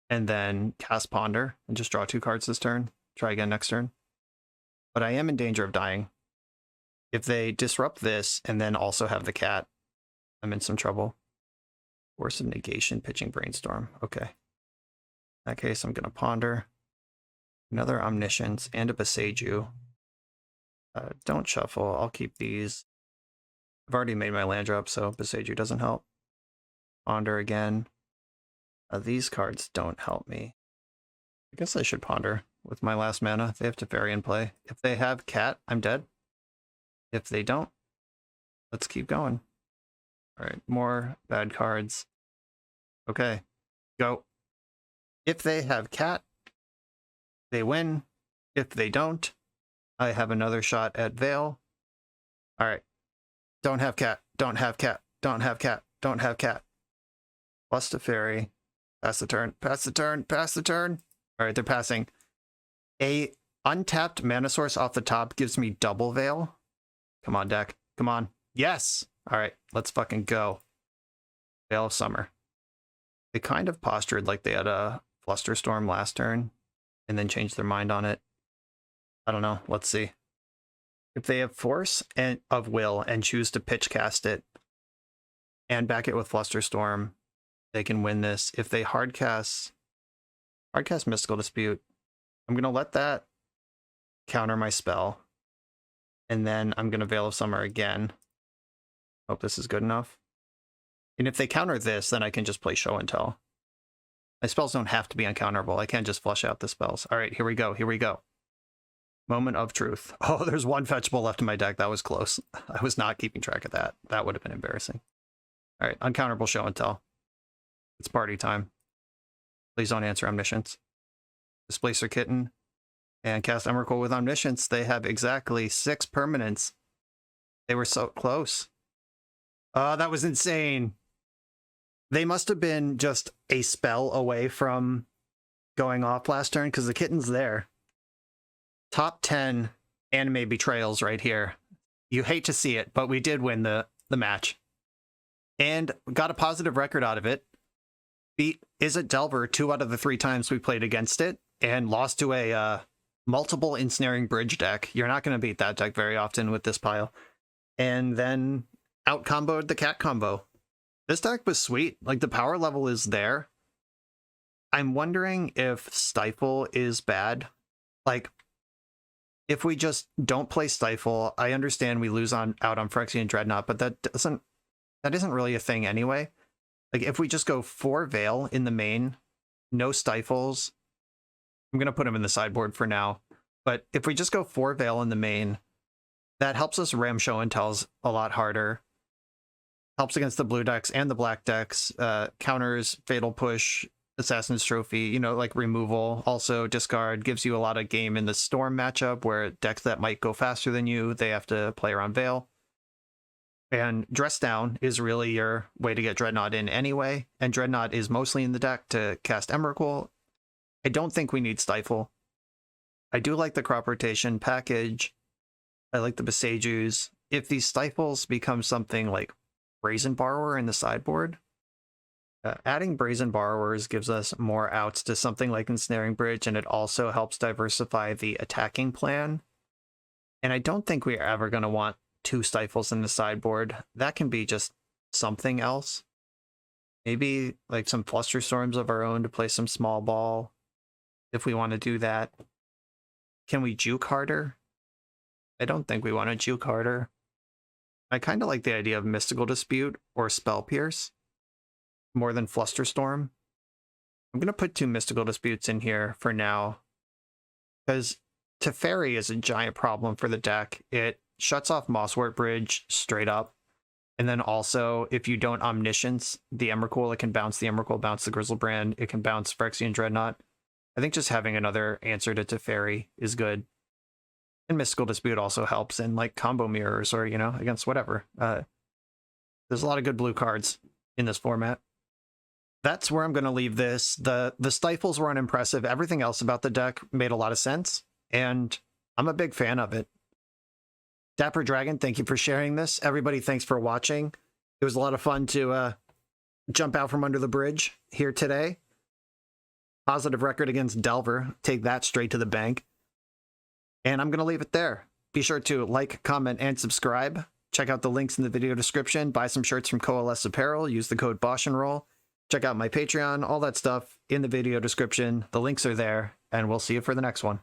and then cast Ponder and just draw 2 cards this turn. Try again next turn. But I am in danger of dying. If they disrupt this and then also have the cat, I'm in some trouble. Force of Negation, pitching Brainstorm. Okay. In that case, I'm going to Ponder. Another Omniscience and a Beseiju. Don't shuffle. I'll keep these. I've already made my land drop, so Beseiju doesn't help. Ponder again. These cards don't help me. I guess I should Ponder with my last mana. They have Teferi in play. If they have cat, I'm dead. If they don't, let's keep going. All right, more bad cards. Okay, go. If they have cat, they win. If they don't, I have another shot at Veil. All right, don't have cat, don't have cat, don't have cat, don't have cat. Plus Teferi. Pass the turn, pass the turn, pass the turn. All right, they're passing. A untapped mana source off the top gives me double Veil. Come on, deck. Come on. Yes! All right, let's fucking go. Veil of Summer. They kind of postured like they had a Flusterstorm last turn and then changed their mind on it. I don't know. Let's see. If they have Force and of Will and choose to pitch cast it and back it with Flusterstorm, they can win this. If they hardcast Mystical Dispute, I'm going to let that counter my spell. And then I'm going to Veil of Summer again. Hope this is good enough. And if they counter this, then I can just play Show and Tell. My spells don't have to be uncounterable. I can't just flush out the spells. All right, here we go. Here we go. Moment of truth. Oh, there's one fetchable left in my deck. That was close. I was not keeping track of that. That would have been embarrassing. All right, uncounterable Show and Tell. It's party time. Please don't answer Omniscience. Displacer Kitten and cast Emrakul with Omniscience. They have exactly 6 permanents. They were so close. Oh, that was insane. They must have been just a spell away from going off last turn because the kitten's there. Top 10 anime betrayals right here. You hate to see it, but we did win the match. And got a positive record out of it. Beat Izzet Delver 2 out of the 3 times we played against it, and lost to a multiple ensnaring bridge deck. You're not going to beat that deck very often with this pile. And then out-comboed the cat combo. This deck was sweet. Like, the power level is there. I'm wondering if Stifle is bad. Like, if we just don't play Stifle, I understand we lose out on Phyrexian Dreadnought, but that isn't really a thing anyway. Like, if we just go 4 Veil in the main, no Stifles, I'm going to put them in the sideboard for now. But if we just go 4 Veil in the main, that helps us ram Show and Tells a lot harder. Helps against the blue decks and the black decks. Counters Fatal Push, Assassin's Trophy, you know, like removal. Also discard, gives you a lot of game in the Storm matchup where decks that might go faster than you, they have to play around Veil. And Dress Down is really your way to get Dreadnought in anyway. And Dreadnought is mostly in the deck to cast Emrakul. I don't think we need Stifle. I do like the crop rotation package. I like the Beseijus. If these Stifles become something like Brazen Borrower in the sideboard, adding Brazen Borrowers gives us more outs to something like Ensnaring Bridge, and it also helps diversify the attacking plan. And I don't think we're ever going to want 2 Stifles in the sideboard. That can be just something else. Maybe like some Flusterstorms of our own to play some small ball if we want to do that. Can we juke harder? I don't think we want to juke harder. I kind of like the idea of Mystical Dispute or Spell Pierce more than Flusterstorm. I'm going to put 2 Mystical Disputes in here for now, because Teferi is a giant problem for the deck. It shuts off Mosswort Bridge straight up, and then also, if you don't Omniscience the Emrakul, it can bounce the Emrakul, bounce the Grizzlebrand, it can bounce Phyrexian Dreadnought. I think just having another answer to Teferi is good. And Mystical Dispute also helps in like combo mirrors or, you know, against whatever. There's a lot of good blue cards in this format. That's where I'm going to leave this. The stifles were unimpressive. Everything else about the deck made a lot of sense, and I'm a big fan of it. Dapper Dragon, thank you for sharing this. Everybody, thanks for watching. It was a lot of fun to jump out from under the bridge here today. Positive record against Delver. Take that straight to the bank. And I'm going to leave it there. Be sure to like, comment, and subscribe. Check out the links in the video description. Buy some shirts from Coalesce Apparel. Use the code BoshNRoll. Check out my Patreon, all that stuff in the video description. The links are there, and we'll see you for the next one.